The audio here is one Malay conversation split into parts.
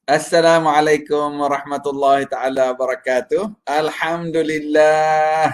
Assalamualaikum warahmatullahi taala wabarakatuh. Alhamdulillah.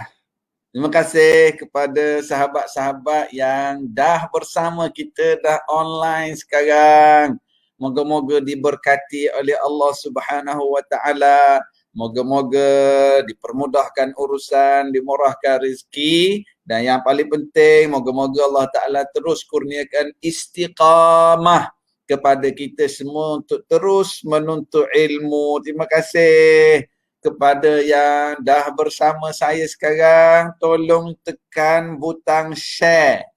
Terima kasih kepada sahabat-sahabat yang dah bersama kita dah online sekarang. Moga-moga diberkati oleh Allah Subhanahu wa taala. Moga-moga dipermudahkan urusan, dimurahkan rezeki dan yang paling penting moga-moga Allah taala terus kurniakan istiqamah kepada kita semua untuk terus menuntut ilmu. Terima kasih kepada yang dah bersama saya sekarang. Tolong tekan butang share.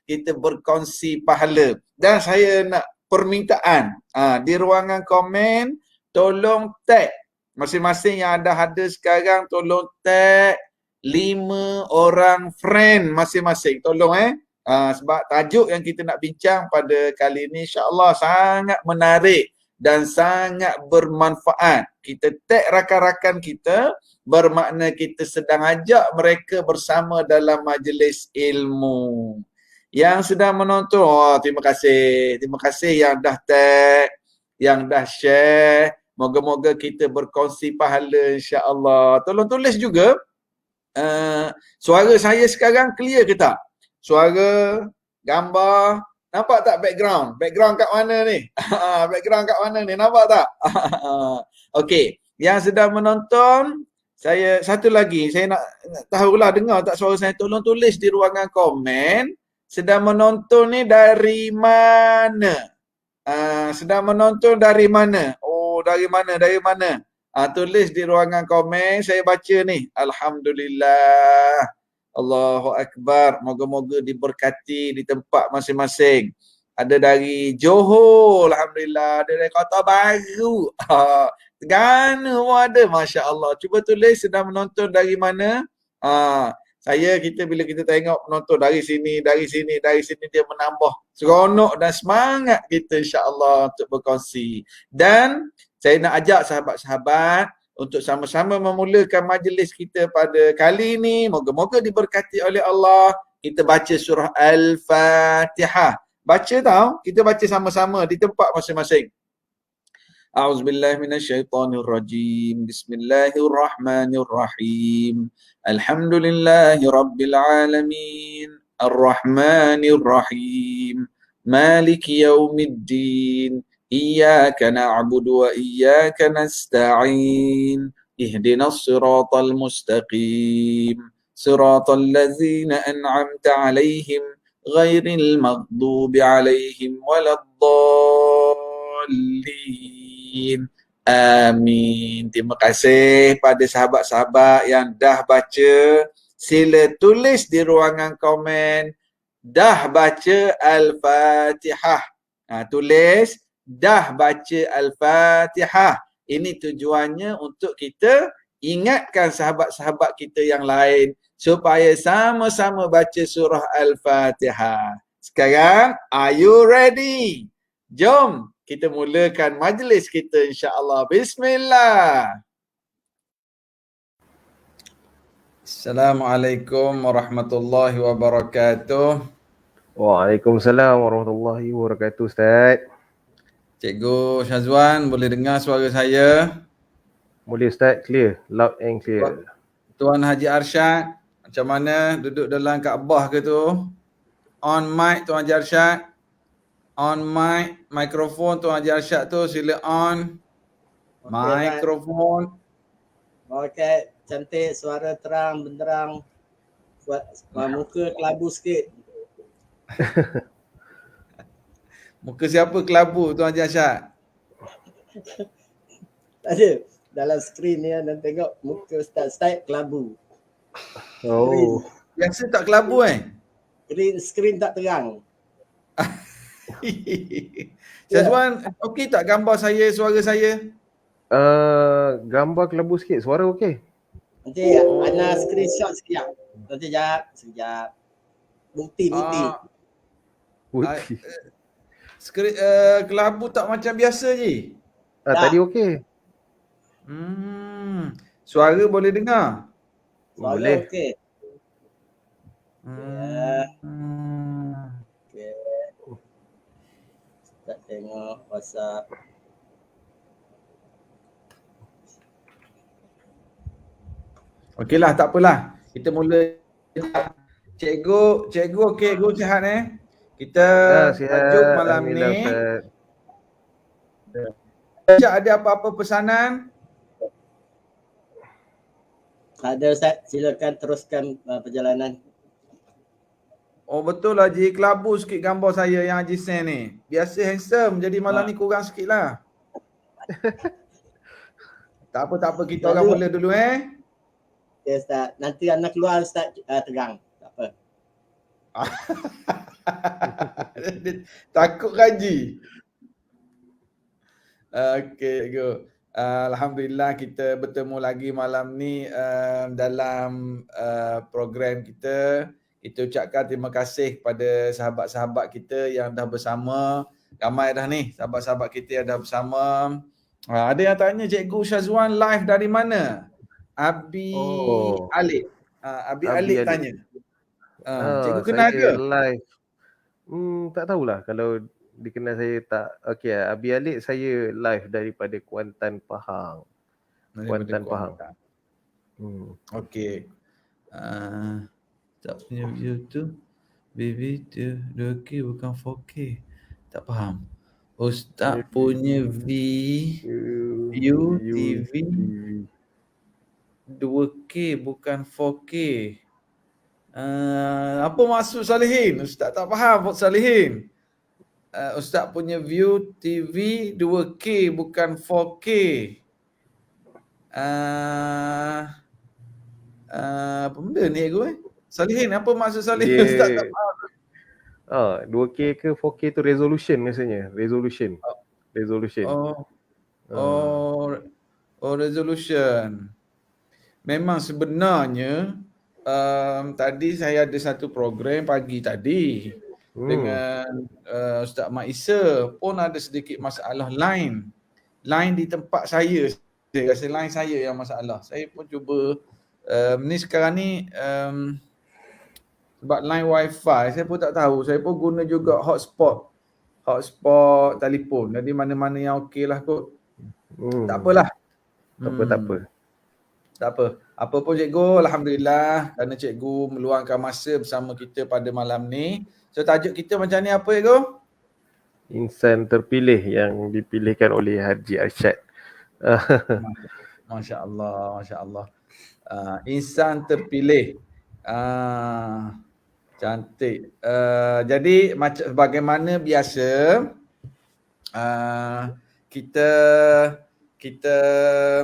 Kita berkongsi pahala. Dan saya nak permintaan di ruangan komen, tolong tag masing-masing yang ada sekarang, tolong tag 5 orang friend masing-masing. Tolong sebab tajuk yang kita nak bincang pada kali ini insya-Allah sangat menarik dan sangat bermanfaat. Kita tag rakan-rakan kita bermakna kita sedang ajak mereka bersama dalam majlis ilmu. Yang sedang menonton, terima kasih. Terima kasih yang dah tag, yang dah share. Moga-moga kita berkongsi pahala insya-Allah. Tolong tulis juga suara saya sekarang clear ke tak? Suara, gambar, nampak tak background? Background kat mana ni? Background kat mana ni? Nampak tak? Okey, yang sedang menonton, saya satu lagi, saya nak tahulah dengar tak suara saya. Tolong tulis di ruangan komen, sedang menonton ni dari mana? Sedang menonton dari mana? Oh, dari mana? Dari mana? Tulis di ruangan komen, saya baca ni. Alhamdulillah. Allahu Akbar. Moga-moga diberkati di tempat masing-masing. Ada dari Johor, Alhamdulillah. Ada dari Kota Baru. Terengganu pun ada, Masya Allah. Cuba tulis sedang menonton dari mana. Kita bila kita tengok penonton dari sini, dia menambah seronok dan semangat kita insya-Allah untuk berkongsi. Dan saya nak ajak sahabat-sahabat untuk sama-sama memulakan majlis kita pada kali ini. Moga-moga diberkati oleh Allah. Kita baca surah Al-Fatihah. Baca tau, kita baca sama-sama di tempat masing-masing. A'udzubillahi minasyaitonirrajim. Bismillahirrahmanirrahim. Alhamdulillahi rabbil alamin. Ar-Rahmanir-Rahim. Maliki yaumiddin. Iyyaka na'budu wa iyyaka nasta'in. Ihdinas siratal mustaqim. Siratal ladzina an'amta 'alaihim ghairil maghdubi 'alaihim waladdallin. Amin. Terima kasih pada sahabat-sahabat yang dah baca. Sila tulis di ruangan komen dah baca Al-Fatihah. Tulis dah baca Al-Fatihah. Ini tujuannya untuk kita ingatkan sahabat-sahabat kita yang lain supaya sama-sama baca surah Al-Fatihah. Sekarang, are you ready? Jom kita mulakan majlis kita insya-Allah. Bismillah. Assalamualaikum warahmatullahi wabarakatuh. Waalaikumsalam warahmatullahi wabarakatuh, Ustaz. Cikgu Syazwan, boleh dengar suara saya? Boleh, Ustaz, clear, loud and clear. Tuan Haji Arsyad, macam mana? Duduk dalam Kaabah ke tu? On mic Tuan Haji Arsyad. On mic, mikrofon Tuan Haji Arsyad tu sila on. Mikrofon. Okey, cantik, suara terang, benderang. Muka kelabu sikit. Muka siapa kelabu Tuan Haji Arsyad? Ada dalam skrin ni dan tengok muka Ustaz kelabu. Oh. Biasa tak kelabu Skrin tak terang. Syazwan, okey tak gambar saya, suara saya? Gambar kelabu sikit, suara okey. Nanti Ana screenshot sekejap. Nanti sekejap. Bukti. Putih. Kelabu tak macam biasa je. Tadi okey. Suara boleh dengar? Suara Boleh. okey. Okay. Tak tengok WhatsApp. Okeylah, tak apalah. Kita mula. Cikgu okey, cikgu sihat Kita tajuk Sihat. malam Alhamdulillah ni, Ustaz. ada apa-apa pesanan? Ada Ustaz, silakan teruskan perjalanan. Oh betul lah Haji, kelabu sikit gambar saya yang Haji Sen ni. Biasa handsome, jadi malam ni kurang sikit lah. Tak apa, kita orang mula dulu Ya Ustaz, nanti anak keluar Ustaz terang. Tak apa. Takut Haji. Okey, cikgu. Alhamdulillah kita bertemu lagi malam ni dalam program kita. Kita ucapkan terima kasih kepada sahabat-sahabat kita yang dah bersama. Ramai dah ni sahabat-sahabat kita yang dah bersama. Ada yang tanya Cikgu Syazwan live dari mana? Abi Alik. Abi Alik tanya. Cikgu kenal saya ke? live. Tak tahulah kalau dikenal saya tak. Okey, Abi Alik saya live daripada Kuantan, Pahang. Kuantan, Pahang. Okey. Tak punya view tu. Baby tu 2K bukan 4K. Tak faham. Ustaz punya view TV 2K bukan 4K. Apa maksud Salihin? Ustaz tak faham Salihin. Ustaz punya view TV 2K bukan 4K. Apa benda ni aku Salihin, apa maksud Salihin? Ustaz tak faham. 2K ke 4K tu resolution maksudnya. Resolution. Resolution. Memang sebenarnya tadi saya ada satu program pagi tadi dengan Ustaz Mak Isa pun ada sedikit masalah line di tempat saya. Saya rasa line saya yang masalah. Saya pun cuba ni sekarang ni sebab line wifi saya pun tak tahu. Saya pun guna juga hotspot telefon. Jadi mana-mana yang okey lah kot. Tak apalah. Tak apa. Apa pun cikgu, alhamdulillah kerana cikgu meluangkan masa bersama kita pada malam ni. So tajuk kita macam ni apa cikgu? Insan terpilih yang dipilihkan oleh Haji Arsyad. Masya-Allah. Insan terpilih. Cantik. Jadi macam bagaimana biasa kita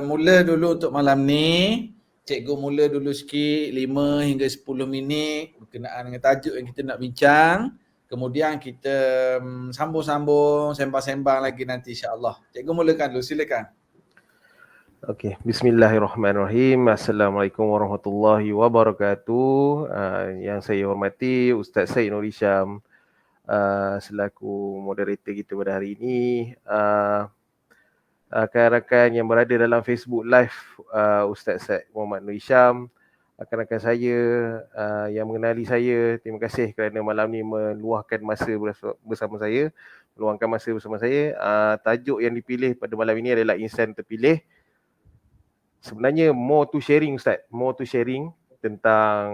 mula dulu untuk malam ni. Cikgu mula dulu sikit 5 hingga 10 minit berkenaan dengan tajuk yang kita nak bincang. Kemudian kita sambung-sambung, sembang-sembang lagi nanti insya-Allah. Cikgu mulakan dulu, silakan. Okey, bismillahirrahmanirrahim. Assalamualaikum warahmatullahi wabarakatuh. Yang saya hormati Ustaz Syed Nur Hisham selaku moderator kita pada hari ini. Rakan-rakan yang berada dalam Facebook Live Ustaz Syed Muhammad Nur Hisham, rakan-rakan saya yang mengenali saya, terima kasih kerana malam ni meluangkan masa bersama saya. Tajuk yang dipilih pada malam ini adalah insan terpilih. Sebenarnya more to sharing tentang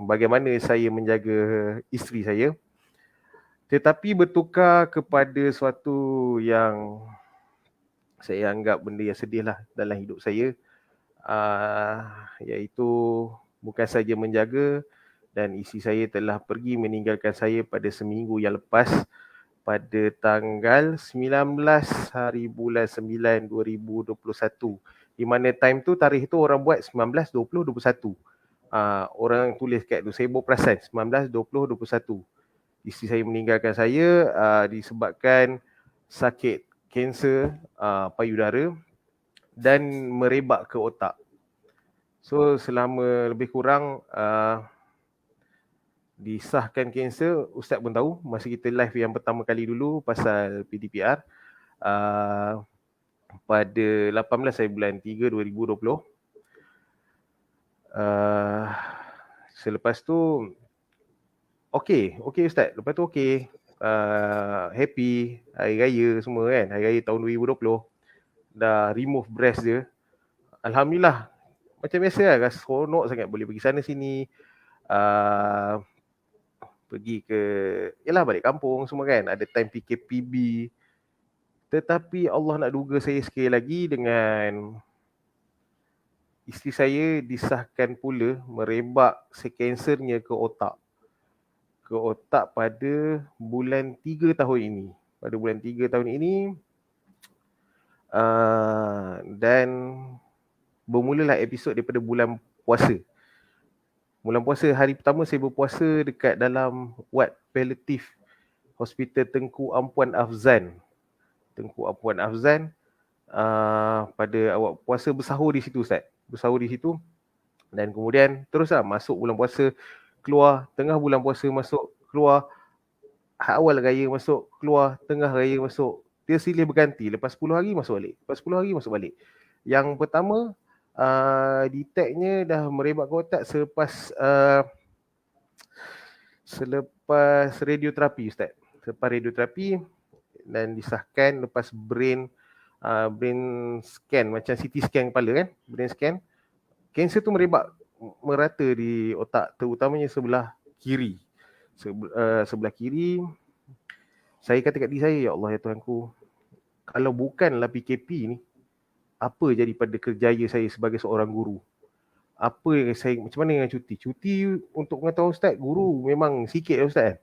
bagaimana saya menjaga isteri saya. Tetapi bertukar kepada suatu yang saya anggap benda yang sedih lah dalam hidup saya, iaitu bukan saja menjaga, dan isteri saya telah pergi meninggalkan saya pada seminggu yang lepas pada tanggal 19 hari bulan 9 2021, di mana time tu, tarikh tu orang buat 19, 20, 21. Orang tulis kat tu, saya baru perasan 19, 20, 21. Isteri saya meninggalkan saya disebabkan sakit kanser payudara dan merebak ke otak. So selama lebih kurang disahkan kanser, Ustaz pun tahu masa kita live yang pertama kali dulu pasal PDPR pada 18 hari bulan 3 2020. Selepas tu okey Ustaz, lepas tu okey. Happy hari raya semua kan, hari raya tahun 2020 dah remove breast dia. Alhamdulillah, macam biasa lah, rasa seronok sangat boleh pergi sana sini, pergi ke, yalah balik kampung semua kan, ada time PKPB. Tetapi Allah nak duga saya sekali lagi dengan isteri saya disahkan pula merebak kansernya ke otak pada bulan 3 tahun ini. Pada bulan 3 tahun ini dan bermulalah episod daripada bulan puasa. Bulan puasa, hari pertama saya berpuasa dekat dalam ward palliatif Hospital Tengku Ampuan Afzan. Pada awak puasa bersahur di situ Ustaz. Bersahur di situ dan kemudian teruslah masuk bulan puasa, keluar, tengah bulan puasa masuk, keluar, awal raya masuk, keluar, tengah raya masuk. Dia silih berganti, lepas 10 hari masuk balik. Lepas 10 hari masuk balik. Yang pertama detectnya dah merebak ke otak selepas radioterapi Ustaz. Selepas radioterapi dan disahkan lepas brain scan, macam CT scan kepala kan, brain scan. Kanser tu merebak merata di otak, terutamanya sebelah kiri. Sebelah kiri. Saya kata kat diri saya, ya Allah ya Tuhanku, kalau bukanlah PKP ni, apa jadi pada kerjaya saya sebagai seorang guru? Apa yang saya, macam mana dengan cuti? Cuti untuk pengetahuan Ustaz, guru memang sikit ya Ustaz.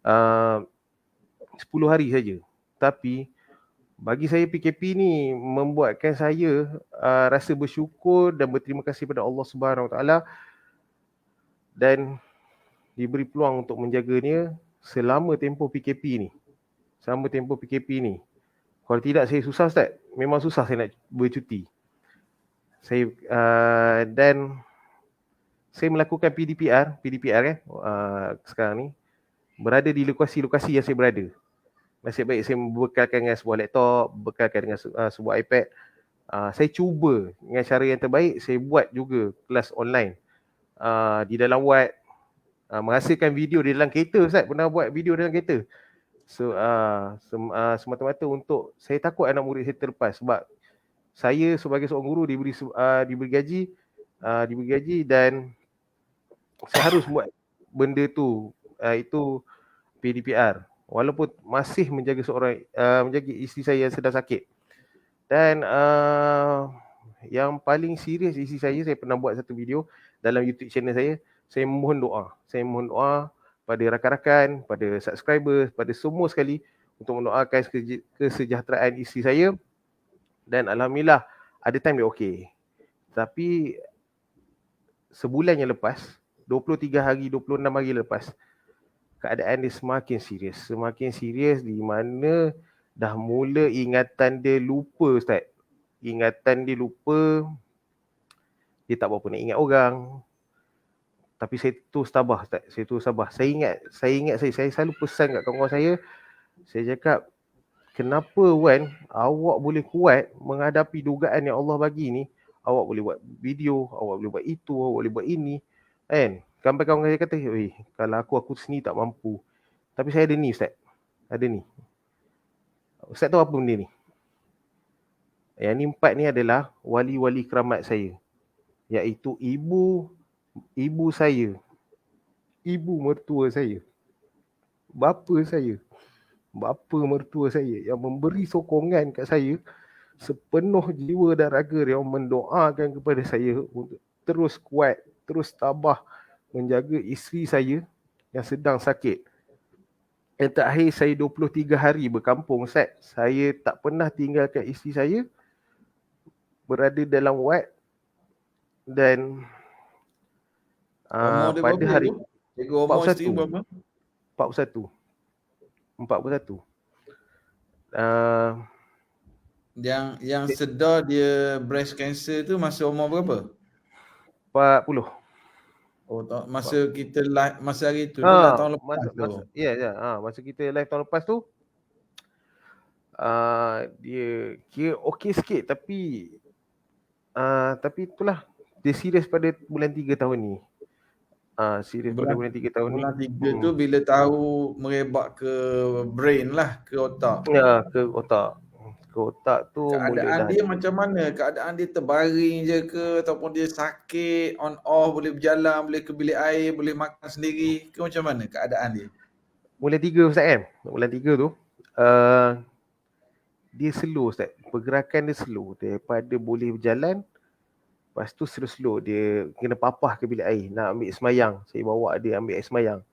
10 hari saja. Tapi bagi saya PKP ni membuatkan saya rasa bersyukur dan berterima kasih pada Allah Subhanahu Wa Taala dan diberi peluang untuk menjaganya selama tempoh PKP ni. Kalau tidak saya susah Ustaz. Memang susah saya nak bercuti. Dan saya melakukan PDPR kan sekarang ni, berada di lokasi-lokasi yang saya berada. Nasib baik saya bekalkan dengan sebuah laptop, bekalkan dengan sebuah iPad. Saya cuba dengan cara yang terbaik, saya buat juga kelas online di dalam ward, menghasilkan video di dalam kereta Ustaz, pernah buat video dalam kereta. So semata-mata untuk, saya takut anak murid saya terlepas sebab saya sebagai seorang guru diberi gaji dan saya harus buat benda tu, itu PDPR, walaupun masih menjaga menjaga isteri saya yang sedang sakit. Dan yang paling serius isteri saya pernah buat satu video dalam YouTube channel saya mohon doa pada rakan-rakan, pada subscriber, pada semua sekali untuk mendoakan kesejahteraan isteri saya. Dan alhamdulillah ada time dia okey. Tapi sebulan yang lepas, 23 hari, 26 hari lepas, keadaan dia semakin serius di mana dah mula ingatan dia lupa Ustaz. Ingatan dia lupa, dia tak berapa nak ingat orang. Tapi saya terus tabah Ustaz, Saya ingat saya selalu pesan kat kawan-kawan saya cakap, kenapa Wan awak boleh kuat menghadapi dugaan yang Allah bagi ni? Awak boleh buat video, awak boleh buat itu, awak boleh buat ini, kan? Sampai kawan saya kata, kalau aku sendiri tak mampu. Tapi saya ada ni Ustaz. Ustaz tahu apa benda ni? Yang ni 4 ni adalah wali-wali keramat saya, iaitu ibu saya, ibu mertua saya, bapa mertua saya yang memberi sokongan kat saya sepenuh jiwa dan raga, yang mendoakan kepada saya untuk terus kuat, terus tabah menjaga isteri saya yang sedang sakit. Yang terakhir saya 23 hari berkampung Ustaz. Saya tak pernah tinggalkan isteri saya, berada dalam ward. Dan pada hari 41. Yang sedar dia breast cancer tu masa umur berapa? 40. Masa kita live masa hari tu lah, tahun lepas tu. Masa kita live tahun lepas tu, dia kira okey sikit, tapi itulah, dia serius pada bulan 3 tahun ni. Pada bulan 3 tahun bulan ni. 3 tu bila tahu merebak ke brain lah, ke otak. Ya, ke otak. Otak tu mula Keadaan dah dia macam mana? Keadaan dia terbaring je ke ataupun dia sakit, on off, boleh berjalan, boleh ke bilik air, boleh makan sendiri ke macam mana keadaan dia? bulan 3 Ustaz kan. Bulan 3 tu dia slow Ustaz. Pergerakan dia slow. Daripada boleh berjalan, lepas tu slow dia kena papah ke bilik air nak ambil semayang. Saya bawa dia ambil air semayang.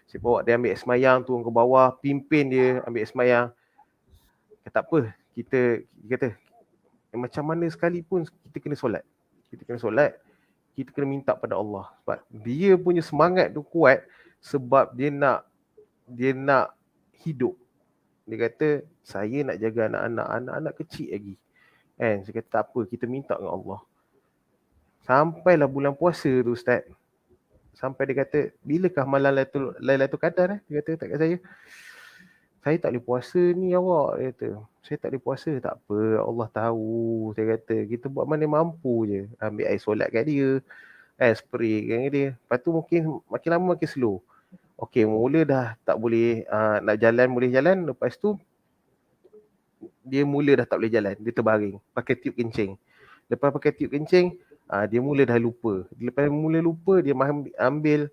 Saya bawa dia ambil air semayang, turun ke bawah, pimpin dia ambil air semayang. Tak apa, kita kata macam mana sekalipun kita kena solat. Kita kena solat, kita kena minta pada Allah. Sebab dia punya semangat tu kuat sebab dia nak hidup. Dia kata, saya nak jaga anak-anak kecil lagi. Kan? Saya kata, tak apa, kita minta dengan Allah. Sampailah bulan puasa tu Ustaz. Sampai dia kata, bilakah malam Lailatul Qadar? Dia kata tak kat saya tak boleh puasa ni awak. Dia kata, saya tak boleh puasa. Tak apa, Allah tahu. Saya kata, kita buat mana mampu je. Ambil air solat kat dia. Spray kat dia. Lepas tu mungkin makin lama makin slow. Okey, mula dah tak boleh nak jalan, boleh jalan. Lepas tu, dia mula dah tak boleh jalan. Dia terbaring. Pakai tiup kencing. Lepas pakai tiup kencing, dia mula dah lupa. Lepas mula lupa, dia ambil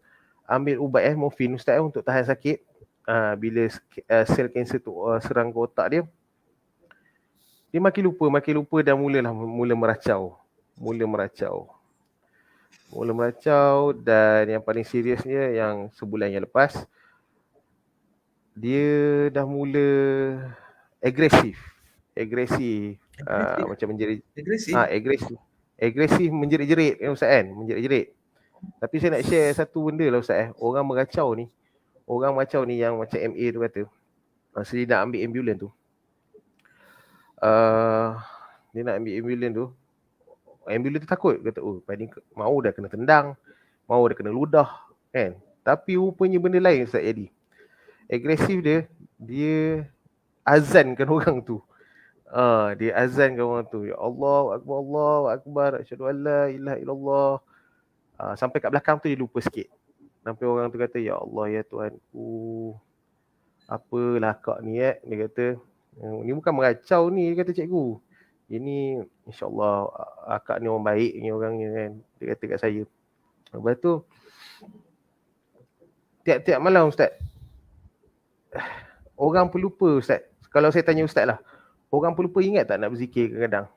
ubat morfin Ustaz untuk tahan sakit. Bila sel kanser tu serang ke otak dia, dia makin lupa dan mula meracau. Dan yang paling seriusnya yang sebulan yang lepas, dia dah mula agresif. Macam agresif menjerit-jerit Ustaz kan, menjerit-jerit. Tapi saya nak share satu benda lah Ustaz. Orang meracau ni yang macam MA tu kata, masa dia nak ambil ambulans tu, ambulans tu takut, kata mau dah kena tendang, mau dah kena ludah kan. Tapi rupanya benda lain Ustaz jadi. Agresif dia azankan orang tu. Dia azankan orang tu, ya Allahu akbar, asyhadu an la ilaha illallah. Sampai kat belakang tu dia lupa sikit. Sampai orang tu kata, ya Allah ya Tuhanku, apalah kak ni dia kata, ni bukan meracau ni, dia kata cikgu. Ini insya-Allah akak ni orang baik ni orangnya kan. Dia kata kat saya. Lepas tu tiap-tiap malam Ustaz, orang pelupa Ustaz. Kalau saya tanya Ustaz lah, orang pelupa ingat tak nak berzikir kadang-kadang?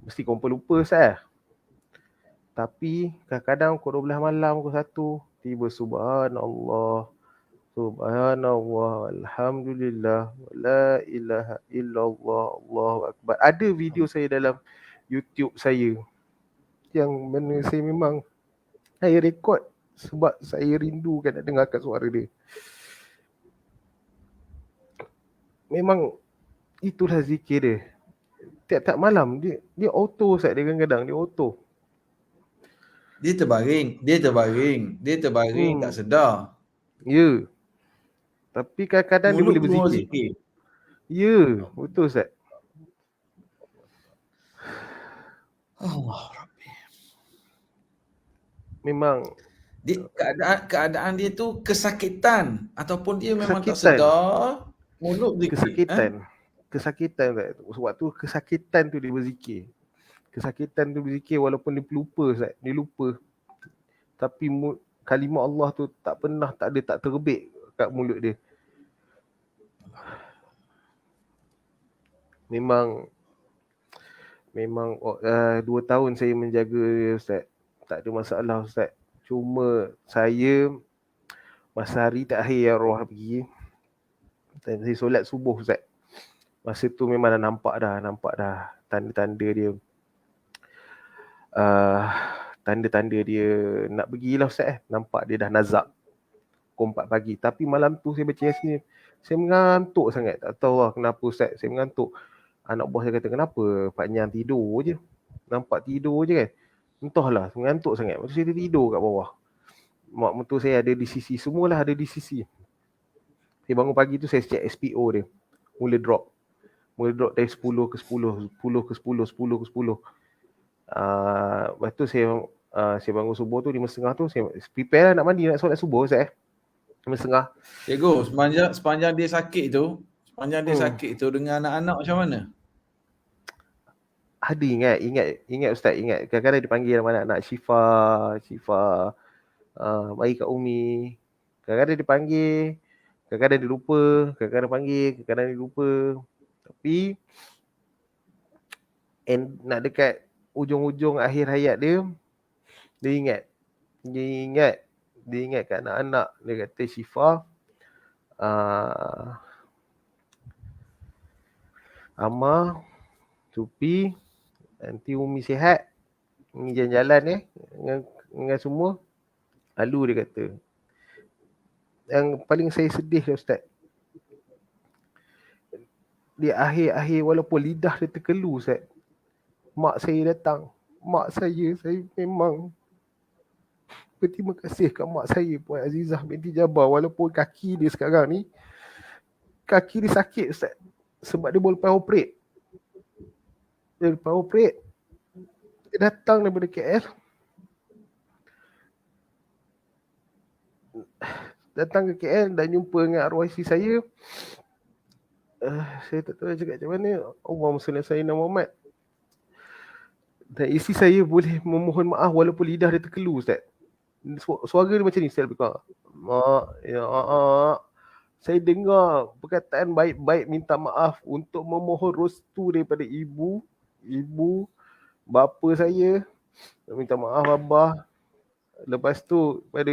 Mesti korang pelupa Ustaz. Tapi kadang-kadang pukul 12 malam, pukul 1, tiba subhanallah, alhamdulillah, la ilaha illallah, Allahu akbar. Ada video saya dalam YouTube saya yang mana saya memang saya rekod sebab saya rindukan nak dengarkan suara dia. Memang itulah zikir dia. Tiap-tiap malam dia auto Ustaz, dia kadang-kadang dia auto. Dia terbaring, tak sedar. Ya. Tapi kadang-kadang dia boleh berzikir. Ya, betul Ustaz. Allah Rabbi. Memang keadaan dia tu kesakitan ataupun dia memang tak sedar, mulut zikir. Kesakitan Ustaz. Waktu kesakitan tu dia berzikir. Walaupun dia pelupa Ustaz, dia lupa. Tapi kalimah Allah tu tak terbit kat mulut dia. Memang 2 tahun saya menjaga dia Ustaz. Tak ada masalah Ustaz. Cuma saya masa hari terakhir arwah pergi, dan saya solat subuh Ustaz. Masa tu memang dah nampak dah tanda-tanda dia. Tanda-tanda dia nak pergilah Ustaz. Nampak dia dah nazak pukul 4 pagi. Tapi malam tu saya baca Yasin, saya mengantuk sangat. Tak tahu lah kenapa Ustaz, saya mengantuk. Anak buah saya kata, kenapa Pak Nyan tidur je? Nampak tidur je kan? Entahlah, mengantuk sangat. Lepas tu saya tidur kat bawah. Mak mentua saya ada di sisi, semualah ada di sisi. Saya bangun pagi tu, saya check SPO dia. Mula drop dari 10 ke 10, 10 ke 10, 10 ke 10. Lepas tu saya bangun subuh tu 5.30 tu, saya prepare lah nak mandi, nak solat subuh Ustaz. 5.30. Cikgu, sepanjang dia sakit tu, sepanjang dia sakit tu dengan anak-anak macam mana? Ada ingat Ustaz, ingat. Kadang-kadang dipanggil nama anak-anak Syifa, mari Kak Umi. Kadang-kadang dipanggil, kadang-kadang dia lupa, kadang-kadang panggil, kadang-kadang dia lupa. Tapi nak dekat ujung-ujung akhir hayat dia, dia ingat kat anak-anak. Dia kata Syifa, Amma, Supi, nanti Umi sihat, ni jalan-jalan dengan semua. Lalu dia kata, yang paling saya sedih Ustaz, di akhir-akhir walaupun lidah dia terkelu Ustaz, mak saya datang. Mak saya memang berterima kasih kat mak saya Puan Azizah binti Jabar. Walaupun kaki dia sekarang ni, kaki dia sakit Ustaz, sebab dia baru lepas operate. Dia datang daripada KL, datang ke KL dan jumpa dengan arwah isteri saya. Saya tak tahu nak cakap macam mana. Allahumma salli ala sayyidina Muhammad. Dan isteri saya boleh memohon maaf walaupun lidah dia terkelu Ustaz. Suara dia macam ni Ustaz. Mak, ya saya dengar perkataan baik-baik minta maaf untuk memohon restu daripada ibu, bapa saya. Minta maaf abah. Lepas tu pada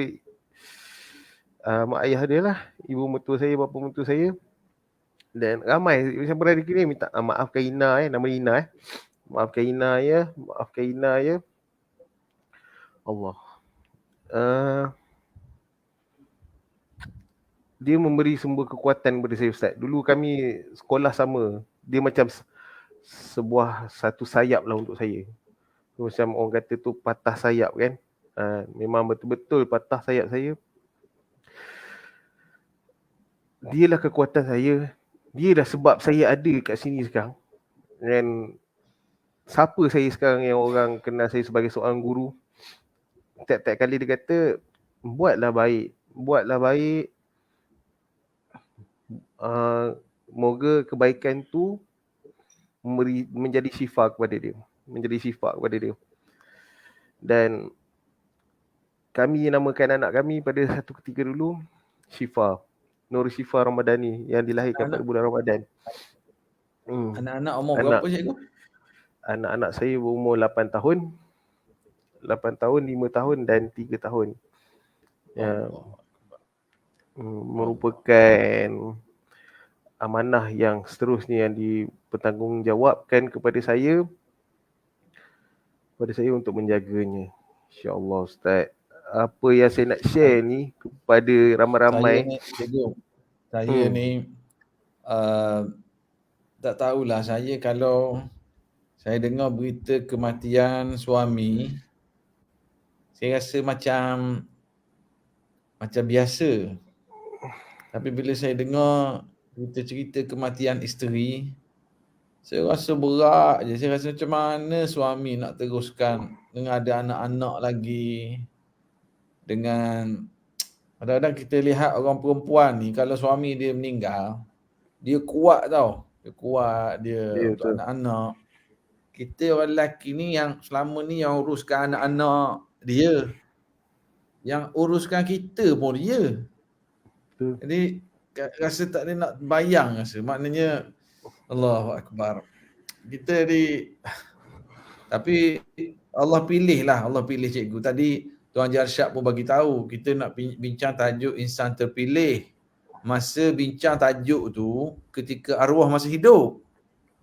mak ayah dia lah, ibu mertua saya, bapa mertua saya. Dan ramai macam berada kini minta maafkan Ina nama Ina maafkan Ina ya. Allah. Dia memberi semua kekuatan kepada saya Ustaz. Dulu kami sekolah sama. Dia macam sebuah satu sayap lah untuk saya. Macam orang kata tu patah sayap kan. Memang betul-betul patah sayap saya. Dialah kekuatan saya. Dia dah sebab saya ada kat sini sekarang. Dan siapa saya sekarang yang orang kenal saya sebagai seorang guru. Tiap-tiap kali dia kata, buatlah baik. Moga kebaikan tu menjadi syifa kepada dia. Dan kami namakan anak kami pada satu ketika dulu Syifa, Nur Syifa Ramadhani, yang dilahirkan pada bulan Ramadan. Anak-anak umur berapa cikgu? Anak-anak saya berumur 8 tahun, 5 tahun dan 3 tahun. Merupakan amanah yang seterusnya yang dipertanggungjawabkan kepada saya untuk menjaganya. InsyaAllah Ustaz. Apa yang saya nak share ni kepada ramai-ramai. Saya ni tak tahulah, saya kalau saya dengar berita kematian suami, saya rasa macam biasa. Tapi bila saya dengar cerita kematian isteri, saya rasa berat je. Saya rasa macam mana suami nak teruskan dengan ada anak-anak lagi. Dengan kadang-kadang kita lihat orang perempuan ni, kalau suami dia meninggal, dia kuat tau. Dia untuk anak-anak. Kita orang lelaki ni yang selama ni yang uruskan anak-anak dia. Yang uruskan kita pun dia. Jadi rasa tak ada nak bayang rasa. Maknanya Allahu Akbar. Kita tapi Allah pilih cikgu. Tadi Tuan Jarsyad pun bagi tahu kita nak bincang tajuk insan terpilih. Masa bincang tajuk tu ketika arwah masih hidup.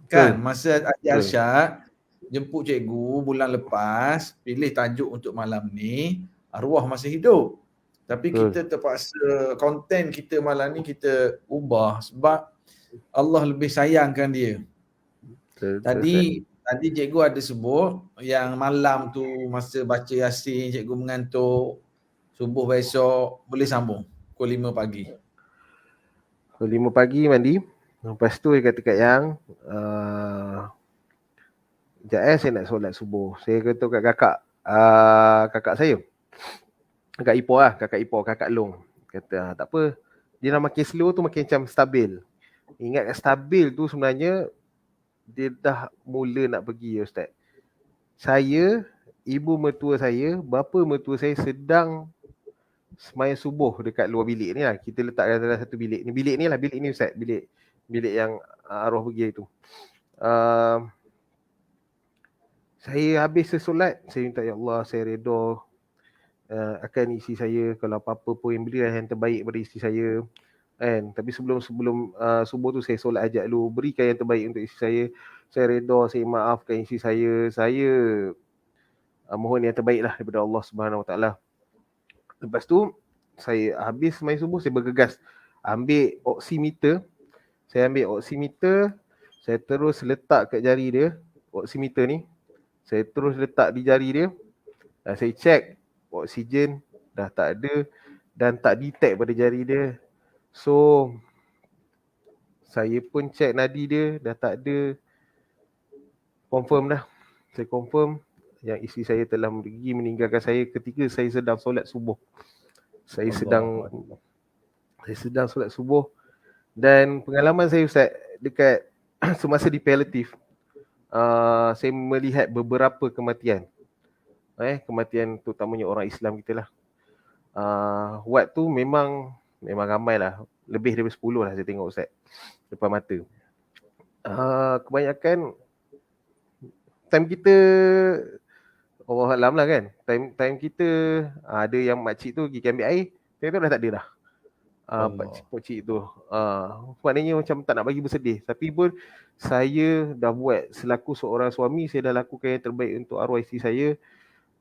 Kan? Masa Jarsyad jemput cikgu bulan lepas, pilih tajuk untuk malam ni, arwah masih hidup. Tapi kita terpaksa konten kita malam ni kita ubah sebab Allah lebih sayangkan dia. Tadi cikgu ada sebut yang malam tu masa baca Yasin cikgu mengantuk, subuh besok boleh sambung pukul 5 pagi. Pukul 5 pagi mandi. Lepas tu dia kata kat yang sekejap saya nak solat subuh. Saya kata kat kakak saya. Kakak Ipoh, kakak Long. Kata tak apa. Dia nak makin slow tu makin macam stabil. Ingat stabil tu sebenarnya dia dah mula nak pergi Ustaz. Saya, ibu mertua saya, bapa mertua saya sedang sembahyang subuh dekat luar bilik ni lah. Kita letakkan dalam satu bilik. Ni bilik ni lah, bilik ni Ustaz. Bilik yang arwah pergi itu. Saya habis sesolat, saya minta ya Allah, saya redha akan isteri saya, kalau apa-apa pun yang berilah yang terbaik pada isteri saya kan. Tapi sebelum subuh tu saya solat hajat dulu, berikan yang terbaik untuk isteri saya redha, saya maafkan isteri saya mohon yang terbaik lah daripada Allah Subhanahu Wa Taala. Lepas tu saya habis main subuh, saya bergegas ambil oximeter. Saya ambil oximeter, saya terus letak kat jari dia, oximeter ni saya terus letak di jari dia. Dan saya check oksigen dah tak ada dan tak detect pada jari dia. So saya pun check nadi dia dah tak ada. Confirm dah. Saya confirm yang isteri saya telah pergi meninggalkan saya ketika saya sedang solat subuh. Saya sedang solat subuh. Dan pengalaman saya Ustaz dekat semasa di palliative, saya melihat beberapa kematian. Kematian terutamanya orang Islam kita lah. Wad tu memang ramai lah. Lebih daripada 10 lah saya tengok Ustaz depan mata. Kebanyakan time kita Allah Alam lah kan. Time kita ada yang makcik tu pergi ambil air, tengok dah tak ada dah. Pakcik tu. Maknanya macam tak nak bagi bersedih. Tapi pun saya dah buat selaku seorang suami, saya dah lakukan yang terbaik untuk arwah isteri saya.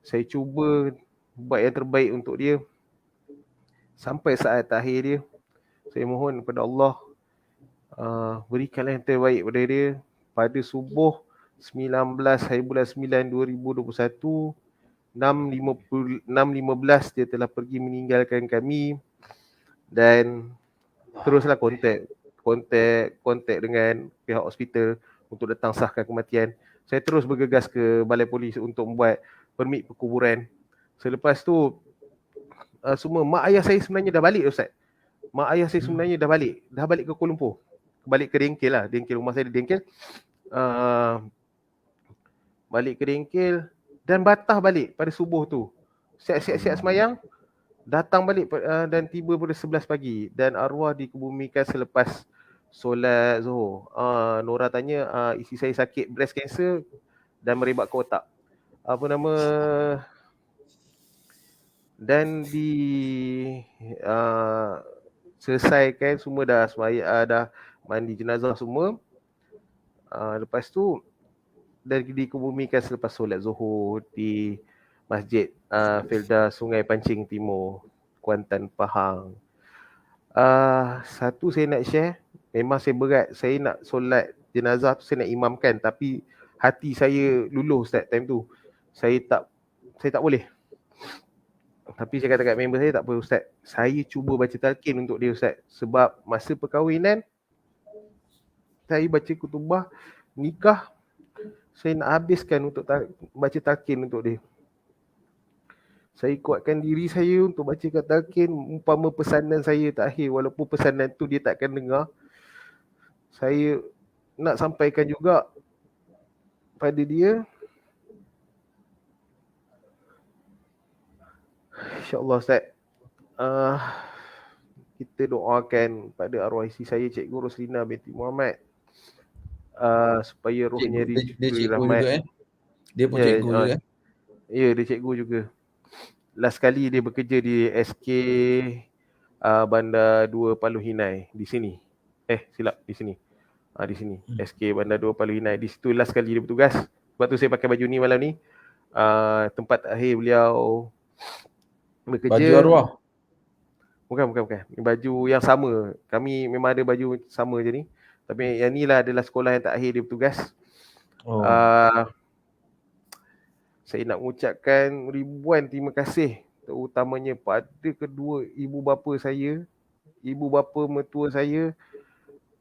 Saya cuba buat yang terbaik untuk dia. Sampai saat akhir dia, saya mohon kepada Allah, berikanlah yang terbaik pada dia. Pada subuh 19 hari bulan 9 2021, 6.15 dia telah pergi meninggalkan kami. Dan teruslah kontak dengan pihak hospital untuk datang sahkan kematian. Saya terus bergegas ke balai polis untuk membuat permit perkuburan. Selepas tu semua mak ayah saya sebenarnya dah balik Ustaz. Mak ayah saya sebenarnya dah balik ke Kuala Lumpur. Balik ke Dengkil lah. Dengkil, rumah saya di Dengkil. Balik ke Dengkil dan batah balik pada subuh tu. Siap-siap semayang, datang balik dan tiba pada 11 pagi dan arwah dikebumikan selepas solat Zuhur. Nora tanya, isteri saya sakit breast cancer dan merebak ke otak. Dan selesaikan semua, dah mandi jenazah semua. Lepas tu dan dikebumikan selepas solat Zuhur di Masjid Felda Sungai Pancing Timur, Kuantan, Pahang. Satu saya nak share, memang saya berat. Saya nak solat jenazah tu, saya nak imamkan, tapi hati saya luluh Ustaz time tu. Saya tak boleh. Tapi saya kata kat member saya, tak apa Ustaz, saya cuba baca talqin untuk dia Ustaz. Sebab masa perkahwinan saya baca kutubah nikah, saya nak habiskan untuk baca talqin untuk dia. Saya kuatkan diri saya untuk bacakan talqin, umpama pesanan saya terakhir, walaupun pesanan tu dia takkan dengar. Saya nak sampaikan juga pada dia, InsyaAllah Ustaz, kita doakan pada arwah isteri saya, Cikgu Roslina binti Muhammad, supaya rohnya diberi rahmat. Dia pun cikgu juga. Ya, dia cikgu juga. Last kali dia bekerja di SK Bandar 2 Paluh Hinai di sini. Di sini. Di sini. SK Bandar 2 Paluh Hinai. Di situ last kali dia bertugas. Sebab tu saya pakai baju ni malam ni. Tempat akhir beliau bekerja. Baju arwah? Bukan. Ini baju yang sama. Kami memang ada baju sama je ni. Tapi yang ni lah adalah sekolah yang terakhir dia bertugas. Saya nak mengucapkan ribuan terima kasih, terutamanya pada kedua ibu bapa saya, ibu bapa mertua saya,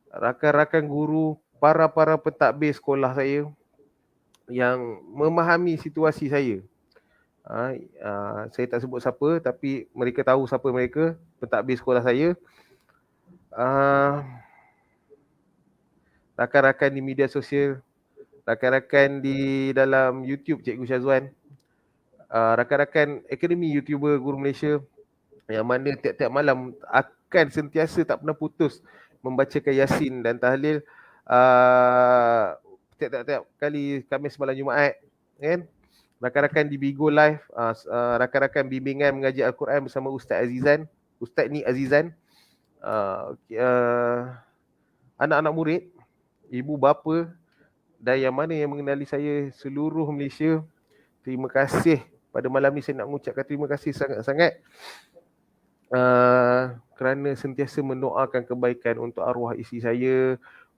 rakan-rakan guru, para pentadbir sekolah saya yang memahami situasi saya. Saya tak sebut siapa, tapi mereka tahu siapa mereka, pentadbir sekolah saya. rakan-rakan di media sosial, rakan-rakan di dalam YouTube Cikgu Syazwan, rakan-rakan Akademi YouTuber Guru Malaysia yang mana tiap-tiap malam akan sentiasa tak pernah putus membacakan Yasin dan tahlil tiap-tiap kali Khamis malam Jumaat, kan? Rakan-rakan di Bigo Live, rakan-rakan bimbingan mengaji Al-Quran bersama Ustaz Ni Azizan, anak-anak murid, ibu bapa dan yang mana yang mengenali saya seluruh Malaysia. Terima kasih. Pada malam ni saya nak mengucapkan terima kasih sangat-sangat kerana sentiasa mendoakan kebaikan untuk arwah isteri saya,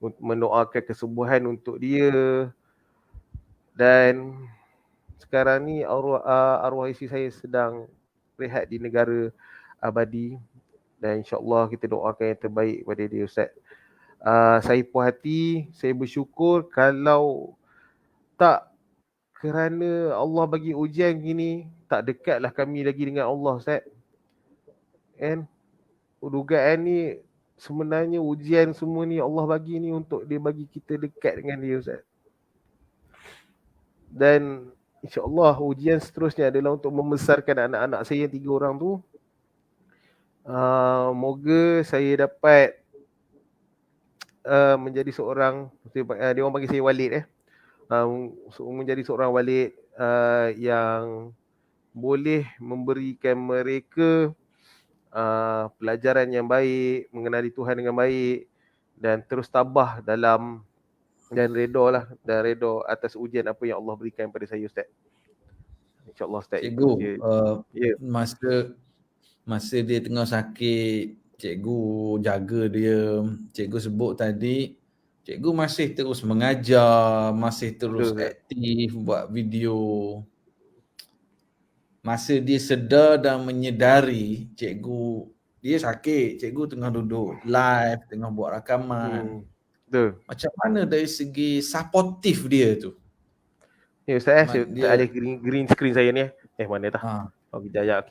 mendoakan kesembuhan untuk dia. Dan sekarang ni arwah isteri saya sedang rehat di negara abadi dan insya-Allah kita doakan yang terbaik kepada dia, Ustaz. Saya puas hati, saya bersyukur kalau tak kerana Allah bagi ujian gini, tak dekatlah kami lagi dengan Allah, Ustaz. Kan? Dugaan ni sebenarnya ujian semua ni Allah bagi ni untuk dia bagi kita dekat dengan dia, Ustaz. Dan insya-Allah ujian seterusnya adalah untuk membesarkan anak-anak saya 3 orang tu. Moga saya dapat menjadi seorang, dia orang panggil saya walid menjadi seorang walid yang boleh memberikan mereka pelajaran yang baik, mengenali Tuhan dengan baik dan terus tabah dalam dan redha atas ujian apa yang Allah berikan pada saya, Ustaz. InsyaAllah, Ustaz. Cikgu, Ya. masa dia tengah sakit, cikgu jaga dia. Cikgu sebut tadi, cikgu masih terus mengajar, masih terus aktif buat video. Masa dia sedar dan menyedari cikgu dia sakit, cikgu tengah duduk live, tengah buat rakaman. Betul. Macam mana dari segi supportive dia tu? Ya, Ustaz, dia ada green screen saya ni. Mana dah? Oh, kejap.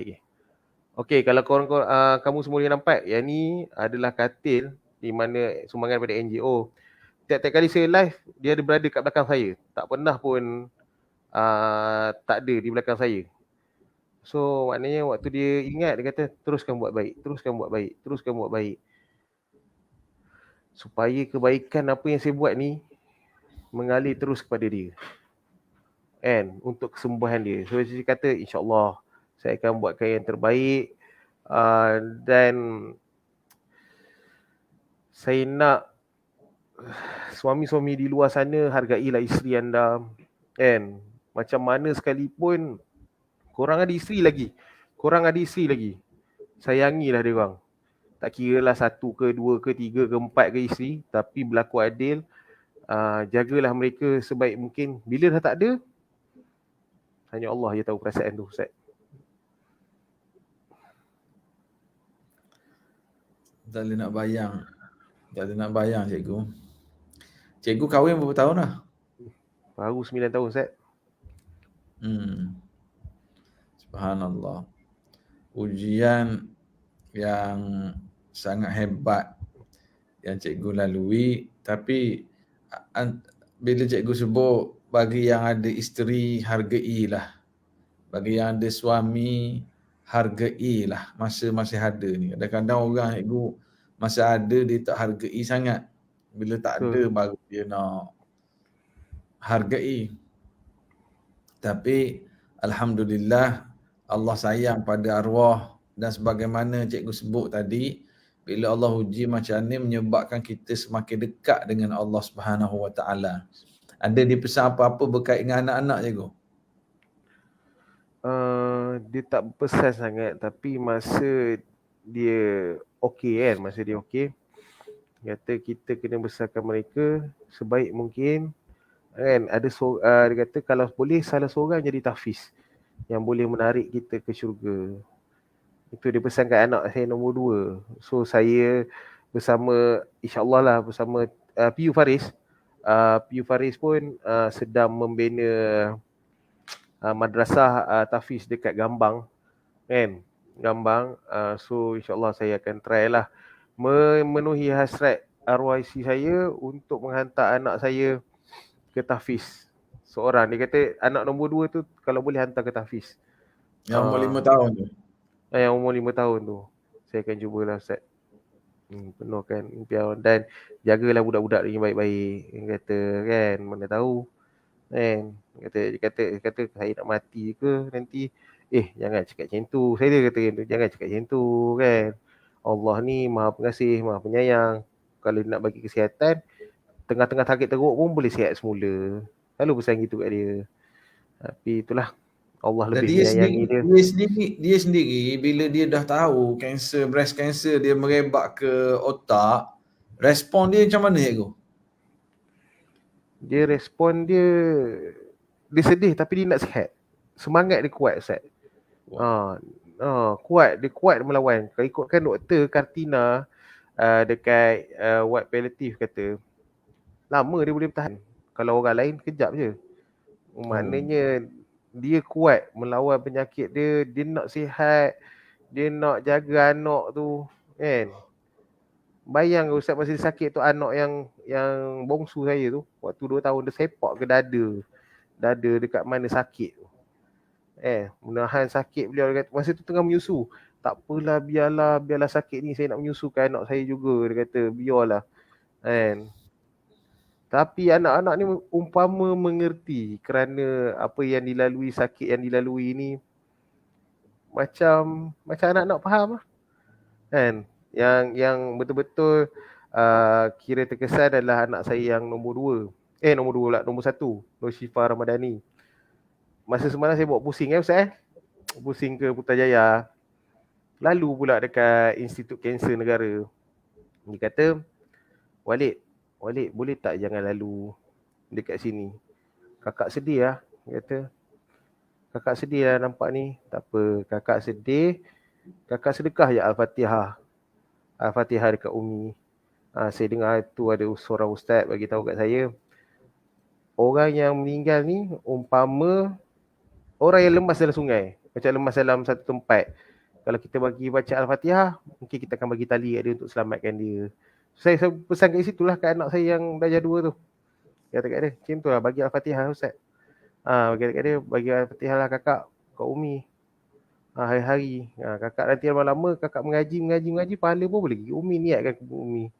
Okey, kalau kamu semua yang nampak, yang ni adalah katil di mana sumbangan daripada NGO. Tiap-tiap kali saya live, dia ada berada kat belakang saya. Tak pernah pun tak ada di belakang saya. So maknanya waktu dia ingat, dia kata teruskan buat baik. Supaya kebaikan apa yang saya buat ni mengalir terus kepada dia. And untuk kesembuhan dia. So saya kata insya-Allah saya akan buatkan yang terbaik. Dan saya nak suami-suami di luar sana hargailah isteri anda. And macam mana sekalipun korang ada isteri lagi, sayangilah dia orang. Tak kira lah 1 ke 2 ke 3 ke 4 ke isteri, tapi berlaku adil. Jagalah mereka sebaik mungkin. Bila dah tak ada, hanya Allah je tahu perasaan tu, Ustaz. Tak boleh nak bayang cikgu. Cikgu kahwin berapa tahun dah? Baru 9 tahun, Ustaz. Subhanallah. Ujian yang sangat hebat yang cikgu lalui, tapi bila cikgu sebut bagi yang ada isteri hargailah, bagi yang ada suami hargailah masa masih ada ni. Kadang-kadang orang cikgu masa ada dia tak hargai sangat, bila tak ada baru dia nak hargai. Tapi alhamdulillah Allah sayang pada arwah, dan sebagaimana cikgu sebut tadi, bila Allah uji macam ni menyebabkan kita semakin dekat dengan Allah Subhanahu Wa Taala. Ada dipesan apa-apa berkait dengan anak-anak, cikgu? Dia tak berpesan sangat, tapi masa dia okey kata kita kena besarkan mereka sebaik mungkin kan. Dia kata kalau boleh salah seorang jadi tahfiz yang boleh menarik kita ke syurga. Itu dia pesan kat anak saya nombor 2. So saya bersama insya-Allah lah bersama PU Faris. PU Faris pun sedang membina madrasah tahfiz dekat Gambang kan. So insya-Allah saya akan try lah memenuhi hasrat arwah isteri saya untuk menghantar anak saya ke tahfiz. Seorang. Dia kata anak nombor 2 tu kalau boleh hantar ke tahfiz. Yang umur 5 Ah, tahun tu. yang umur 5 tahun tu. Saya akan cubalah Ustaz. Penuhkan impian dan jagalah budak-budak ni baik-baik. Dia kata kan, mana tahu kan. Dia kata saya nak mati ke nanti. Jangan cakap macam tu. Saya dia kata jangan cakap macam tu kan. Allah ni Maha Pengasih, Maha Penyayang. Kalau nak bagi kesihatan, tengah-tengah sakit teruk pun boleh sihat semula. Selalu pesan gitu kat dia. Tapi itulah, Allah Dan lebih menyayangi dia. dia sendiri bila dia dah tahu breast cancer dia merebak ke otak, respon dia macam mana cikgu? Dia respon dia sedih tapi dia nak sihat. Semangat dia kuat Ustaz. Kuat, dia kuat melawan. Kalau ikutkan Doktor Kartina dekat Ward Palliative kata, lama dia boleh bertahan. Kalau orang lain kejap je. Maknanya dia kuat melawan penyakit dia, dia nak sihat, dia nak jaga anak tu kan. Bayang Ustaz masa dia sakit tu, anak yang bongsu saya tu, waktu 2 tahun dia sepak ke dada. Dada dekat mana sakit tu. Menahan sakit beliau. Dia kata, masa tu tengah menyusu. Tak apalah, biarlah sakit ni, saya nak menyusukan anak saya juga. Dia kata, biarlah. Kan. Tapi anak-anak ni umpama mengerti kerana apa yang dilalui, sakit yang dilalui ni, macam anak-anak faham lah. Kan. Yang betul-betul kira terkesan adalah anak saya yang nombor 1, Nur Syifa Ramadhani. Masa semalam saya bawa pusing Ustaz. Pusing ke Putrajaya. Lalu pula dekat Institut Kanser Negara. Dia kata, Walid boleh tak jangan lalu dekat sini. Kakak sedih lah. Dia kata, kakak sedih lah nampak ni. Tak apa, kakak sedih. Kakak sedekah je Al-Fatihah. Al-Fatihah dekat Umi. Saya dengar tu ada seorang ustaz bagi tahu kat saya. Orang yang meninggal ni umpama orang yang lemas dalam sungai. Macam lemas dalam satu tempat. Kalau kita bagi baca Al-Fatihah, mungkin kita akan bagi tali kat dia untuk selamatkan dia. Saya pesan kat situ lah kat anak saya yang darjah 2 tu. Kata kat dia, macam tu lah, bagi Al-Fatihah Ustaz. Bagi kat dia, bagi Al-Fatihah lah kakak, kat Umi. Hari-hari. Kakak nanti lama-lama, kakak mengaji, pahala pun boleh pergi Umi, niatkan ke Umi.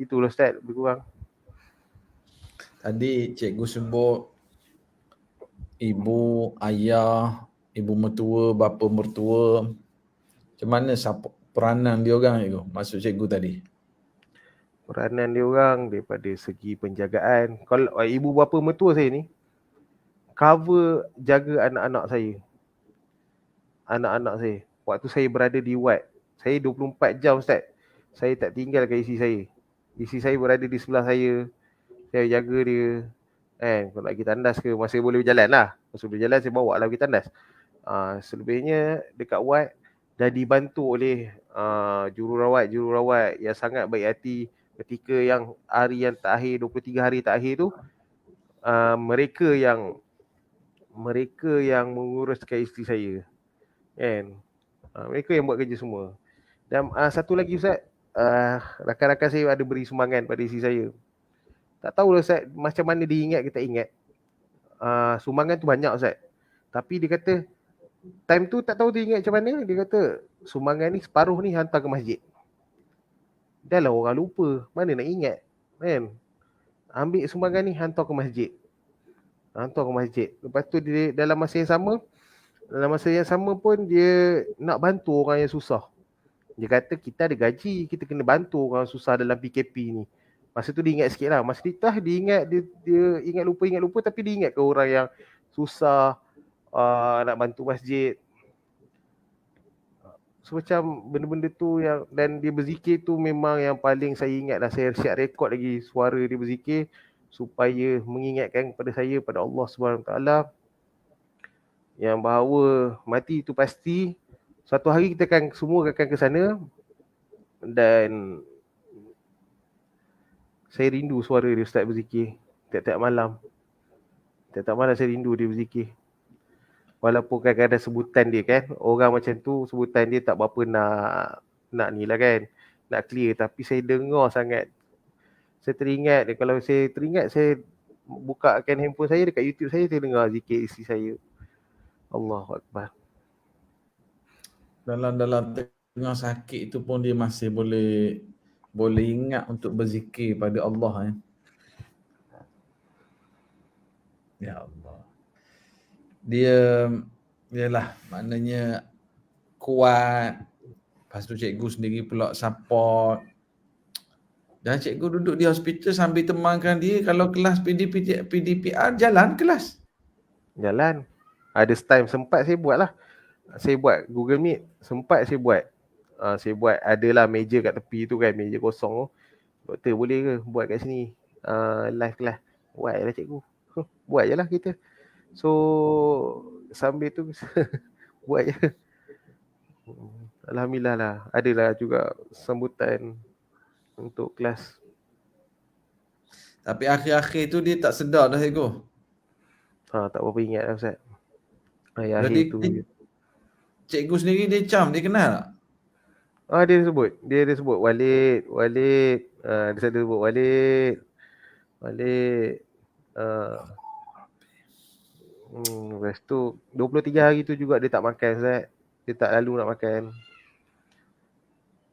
Itulah Ustaz, lebih kurang. Tadi cikgu sebut ibu, ayah, ibu mertua, bapa mertua. Macam mana peranan dia orang cikgu? Maksud cikgu tadi. Peranan dia orang daripada segi penjagaan. Kalau ibu bapa mertua saya ni cover jaga anak-anak saya. Anak-anak saya. Waktu saya berada di ward, saya 24 jam Ustaz. Saya tak tinggalkan isteri saya. Isteri saya berada di sebelah saya. Saya jaga dia. Kalau nak pergi tandas ke, masih boleh berjalan lah. Masa boleh berjalan, saya bawa lah pergi tandas. Selebihnya dekat ward dah dibantu oleh jururawat yang sangat baik hati. Ketika yang hari yang terakhir, 23 hari terakhir tu, mereka yang menguruskan isteri saya. Kan? Mereka yang buat kerja semua. Dan satu lagi Ustaz, rakan-rakan saya ada beri sumbangan pada isteri saya. Tak tahu lah Ustaz, macam mana dia ingat ke tak ingat. Sumbangan tu banyak Ustaz. Tapi dia kata, time tu tak tahu dia ingat macam mana. Dia kata, sumbangan ni separuh ni hantar ke masjid. Dah lah orang lupa, mana nak ingat. Kan? Ambil sumbangan ni, hantar ke masjid. Lepas tu dia, dalam masa yang sama pun dia nak bantu orang yang susah. Dia kata kita ada gaji, kita kena bantu orang susah dalam PKP ni. Masa tu dia ingat sikit lah. Masa dia ingat, dia ingat lupa tapi dia ingat ke orang yang susah, nak bantu masjid. So macam benda-benda tu yang, dan dia berzikir tu memang yang paling saya ingat lah. Saya siap rekod lagi suara dia berzikir supaya mengingatkan kepada saya, pada Allah SWT, yang bahawa mati itu pasti. Suatu hari kita semua akan ke sana. Dan saya rindu suara dia Ustaz berzikir tiap-tiap malam. Tiap-tiap malam saya rindu dia berzikir. Walaupun kadang-kadang sebutan dia kan, orang macam tu sebutan dia tak berapa nak ni lah kan. nak clear, tapi saya dengar sangat. Saya teringat, kalau saya teringat, saya bukakan handphone saya, dekat YouTube saya dengar zikir isteri saya. Allahu Akbar. Dalam tengah sakit itu pun dia masih boleh ingat untuk berzikir pada Allah. Ya Allah. Dialah maknanya kuat. Lepas tu cikgu sendiri pula support. Dan cikgu duduk di hospital sambil temankan dia. Kalau kelas PDPR jalan kelas. Jalan. Ada time sempat saya buat lah. Saya buat Google Meet. Sempat saya buat. Saya buat, adalah meja kat tepi tu kan, meja kosong tu. Doktor boleh ke buat kat sini live kelas? Buat je lah cikgu. Buat je lah kita. So sambil tu buat je. Alhamdulillah lah. Adalah juga sambutan untuk kelas. Tapi akhir-akhir tu dia tak sedar dah cikgu. Tak berapa ingat lah Ustaz. Akhir Jadi tu. Cikgu sendiri dia cam, dia kenal tak? Dia ada sebut Walid. Dia sebut Walid. Lepas tu 23 hari tu juga dia tak makan Ustaz. Dia tak lalu nak makan.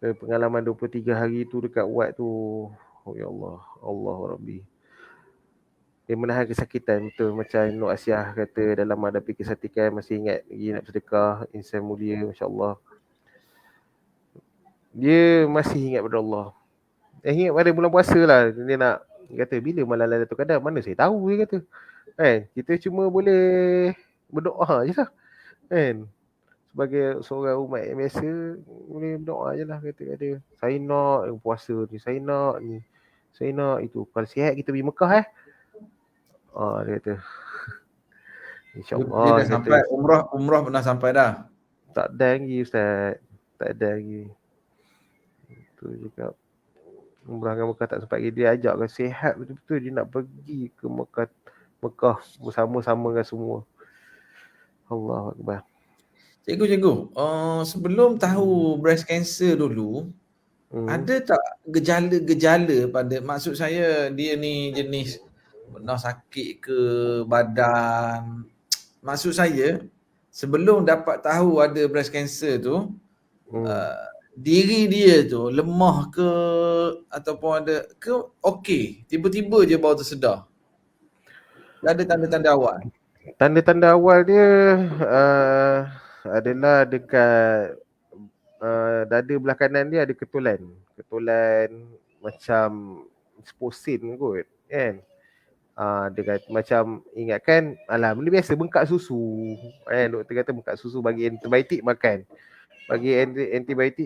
Pengalaman 23 hari tu dekat wad tu, oh ya Allah, Allah Rabbi. Dia menahan kesakitan betul, macam Nur Asyah kata dalam menghadapi kesakitan masih ingat lagi nak bersedekah, insan mulia, masya-Allah. Dia masih ingat pada Allah. Ingat pada bulan puasa lah dia nak, dia kata bila malam Lailatul Qadar, mana saya tahu, dia kata. Kan, kita cuma boleh berdoa je lah. Kan? Sebagai seorang umat yang biasa, boleh berdoa je lah, kata dia. Saya nak puasa ni, saya nak itu. Kalau sihat kita pergi Mekah dia kata. InsyaAllah. Dia dah sampai umrah pernah sampai dah? Tak ada lagi Ustaz. Tak ada lagi. Itu juga. Umrah dengan Mekah tak sempat lagi. Dia ajak kan sihat betul-betul. Dia nak pergi ke Mekah bersama-sama dengan semua. Allahu Akbar. Cikgu, sebelum tahu breast cancer dulu, ada tak gejala-gejala pada, maksud saya dia ni jenis pernah sakit ke badan? Maksud saya, sebelum dapat tahu ada breast cancer tu, diri dia tu lemah ke ataupun ada ke okey, tiba-tiba je baru tersedar? Ada tanda-tanda awal? Tanda-tanda awal dia adalah dekat dada belah kanan dia ada ketulan macam sposin kot kan. Dia kata macam, ingatkan alah benda biasa, bengkak susu kan. Doktor kata bengkak susu, bagi antibiotik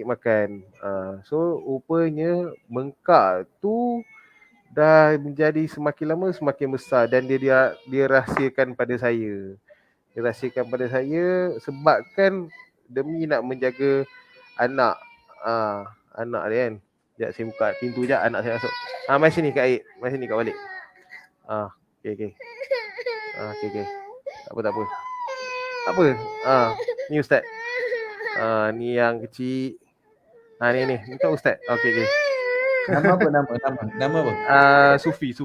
makan. So rupanya bengkak tu dah menjadi semakin lama semakin besar, dan dia rahsiakan pada saya. Dia rahsiakan pada saya sebabkan demi nak menjaga anak dia kan. Sekejap saya buka pintu je, anak saya masuk. Mari sini Kak Aik, mari sini Kak balik. Okey. Okey. Tak apa. Ni Ustaz. Ni yang kecil. Ni untuk Ustaz. Okey. Nama apa? Nama apa? Sufi.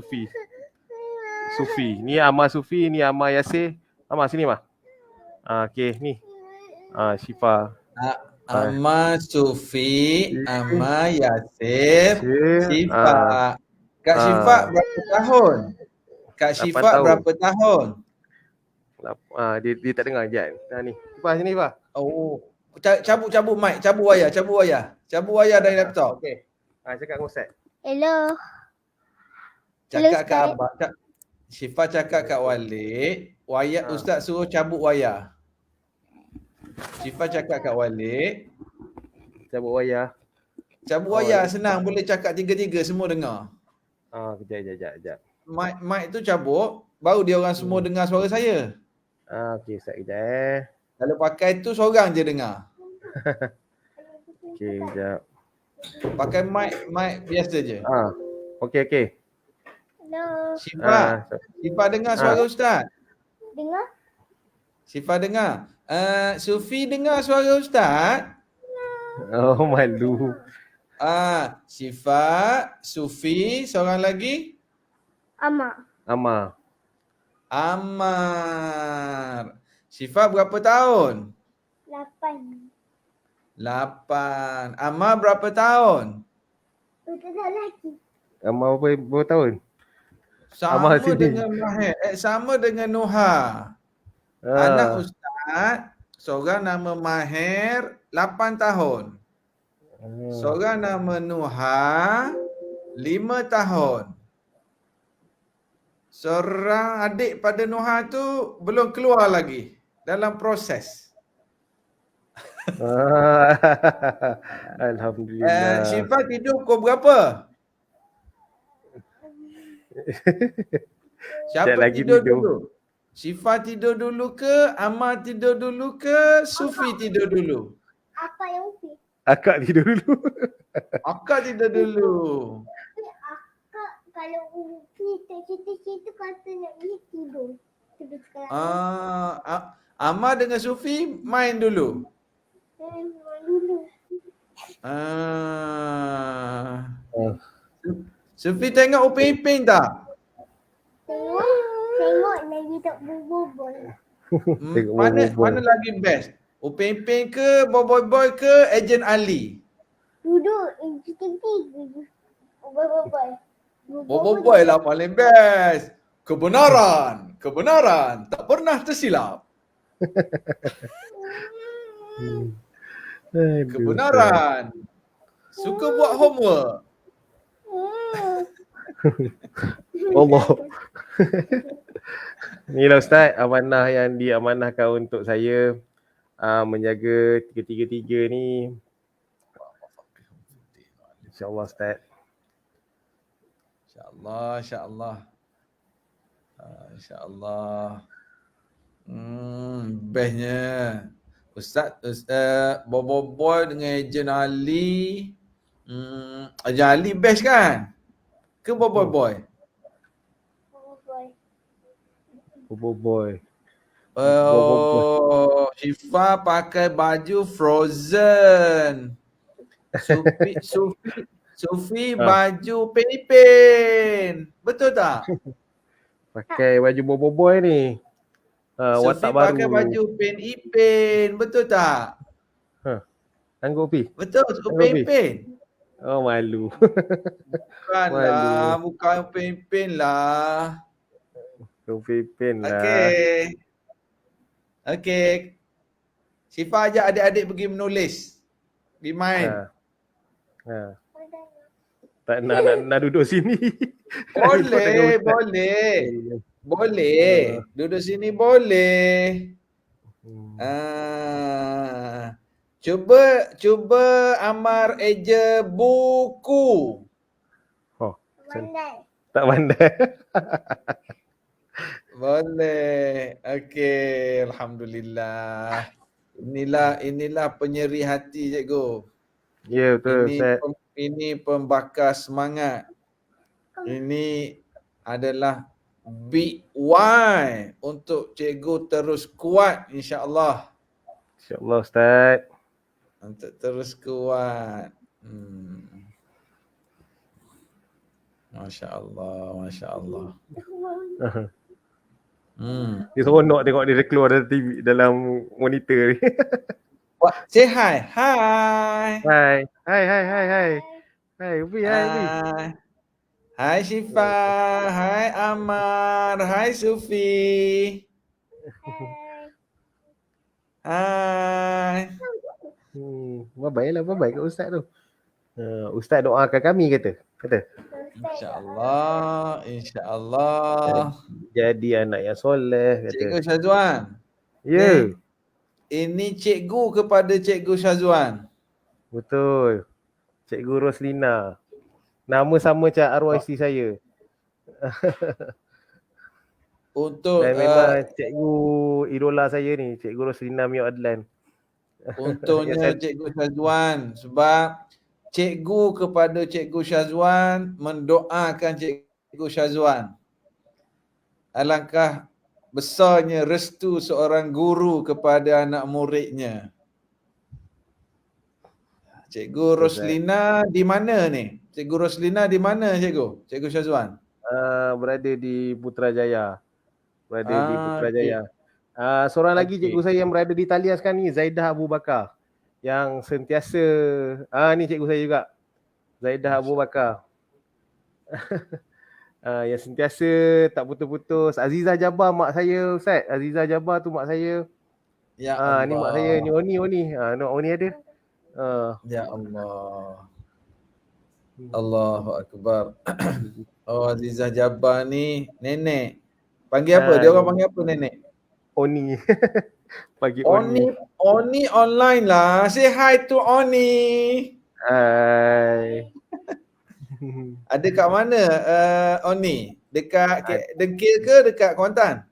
Ni Amar Sufi, ni Amar Yasir. Amar sini Amar. Okey, ni. Syifa. Amar Sufi, Amar Yasir, Syifa. Kak Syifa berapa tahun? Berapa tahun? Dia tak dengar je. Ni. Syifa sini Syifa. Oh. Cabut mic, cabut wayar dari laptop. Okey. Cakap dengan Ustaz. Hello. Cakap kat abang. Syifa cakap kat Walid, Ustaz suruh cabut wayar. Syifa cakap kat Walid, cabut wayar. Cabut wayar senang, boleh cakap tiga-tiga semua dengar. Kejap. Mic tu cabut, baru dia orang semua dengar suara saya. Okey, Ustaz kejap. Kalau pakai tu seorang je dengar. Okey, kejap. Pakai mic biasa je. Okey. Hello. Syifa dengar suara Ustaz? Dengar? Syifa dengar. Sufi dengar suara Ustaz? Oh, malu. Syifa, Sufi, seorang lagi? Ama. Amar. Ammar. Syifa berapa tahun? 8. 8. Ammar berapa tahun? Betul tak lagi? Amar berapa tahun? Sama Ammar sini. dengan Mahir. Sama dengan Nuha. Anak Ustaz, seorang nama Mahir, 8 tahun. Seorang nama Nuha, 5 tahun. Seorang adik pada Nuha tu belum keluar lagi. Dalam proses. Alhamdulillah. Syifa tidur pukul berapa? Siapa Sekejap lagi tidur tidur. dulu? Syifa tidur dulu ke? Ammar tidur dulu ke? Sufi tidur dulu? Apa yang Ufi? Akak tidur dulu. Akak tidur dulu. Akak kalau Ufi cerita-cerita kata nak pergi tidur. Tidur sekarang. Ammar dengan Sufi main dulu. Main dulu. Sufi tengok Upin Ipin tak? Tengok lagi tak berbobol. Tengok Mana bobo-bobo. mana lagi best? Upin Ipin ke, Boboiboy Boy ke, Ejen Ali? Duduk kita tiga je. Bobol. Boboiboy lah paling best. Kebenaran tak pernah tersilap. Aduh, Kebenaran. Suka buat homework. Allah. Inilah Ustaz, amanah yang diamanahkan untuk saya menjaga tiga-tiga ni. InsyaAllah Ustaz. InsyaAllah. InsyaAllah. Bestnya. Ustaz Boboiboy dengan Ejen Ali. Ejen Ali best kan? Ke Boboiboy? Bobo-boy. Syifa pakai baju Frozen. Sufi baju Ipin. Betul tak? Pakai baju bobo-boy ni. Sufi Watak baru. pakai baju Ipin. Betul tak? Tanggup Pi. Betul, Ipin. Oh malu. Bukanlah, bukan Ipin lah. Pipin lah. Okey. Syifa ajak adik-adik pergi menulis. Pergi main. Tak nak duduk sini. Boleh. Duduk sini boleh. Cuba Ammar eja buku. Pandai. Tak pandai. Boleh. Okey, alhamdulillah. Inilah penyeri hati cikgu. Ya betul Ustaz. Ini pembakar semangat. Ini adalah big why untuk cikgu terus kuat insya-Allah. InsyaAllah Ustaz. Untuk terus kuat. Masya-Allah. Dia seronok tengok dia keluar dalam TV, dalam monitor ni. Say hi. Hi. Hai, Ubi, hai Ubi. Hai Syifa. Hai Ammar. Hai Sufi. Hai. Bye-bye kat Ustaz tu. Ustaz doakan kami kata. InsyaAllah. Jadi anak yang soleh kata. Cikgu Syazwan. Ya. Ini cikgu kepada Cikgu Syazwan. Betul. Cikgu Roslina. Nama sama macam arwah isteri saya. Untuk Dan memang cikgu idola saya ni, Cikgu Roslina Mio Adlan. untungnya Cikgu Syazwan, sebab cikgu kepada Cikgu Syazwan mendoakan Cikgu Syazwan. Alangkah besarnya restu seorang guru kepada anak muridnya. Cikgu Roslina di mana ni? Cikgu Roslina di mana cikgu? Cikgu Syazwan? Berada di Putrajaya. okey. Seorang lagi Okey. cikgu saya yang berada di talian sekarang ni, Zaidah Abu Bakar. Yang sentiasa, ni cikgu saya juga. Zaidah Abu Bakar. Yang sentiasa tak putus-putus. Azizah Jabar mak saya, Ustaz. Azizah Jabar tu mak saya. Ya Ni mak saya, ni Allah. Oni. Oni ada. Ya Allah. Allahu Akbar. Oh, Azizah Jabar ni nenek. Panggil apa? Dia orang panggil apa nenek? Oni. Panggil Oni. Oni online lah. Say hi to Oni. Hai. Ada kat mana Oni? Dekat Dengkil ke dekat Kuantan?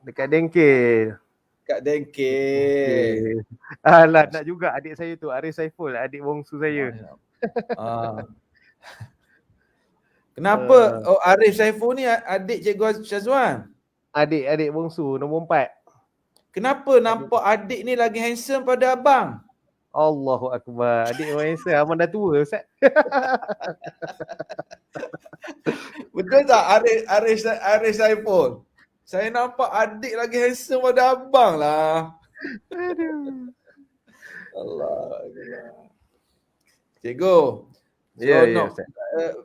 Dekat Dengkil. Kat Dengkil. Alah, nak juga adik saya tu, Arif Saiful, adik bongsu saya. Kenapa Arif Saiful ni adik Cikgu Syazwan? Adik bongsu nombor 4. Kenapa nampak adik ni lagi handsome pada abang? Allahu Akbar. Adik handsome, abang dah tua, Ustaz. Betul tak Arif Saiful? Saya nampak adik lagi handsome pada abang lah. Aduh. Allah. Cikgu.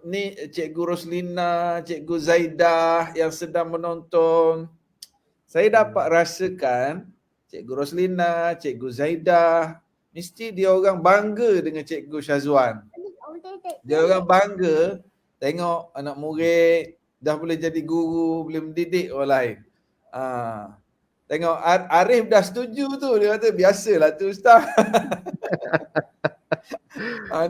Ni Cikgu Roslina, Cikgu Zaidah yang sedang menonton. Saya dapat rasakan Cikgu Roslina, Cikgu Zaidah, mesti dia orang bangga dengan Cikgu Syazwan. Dia orang bangga tengok anak murid dah boleh jadi guru, boleh mendidik orang lain. Tengok Arif dah setuju tu, dia kata biasalah tu ustaz.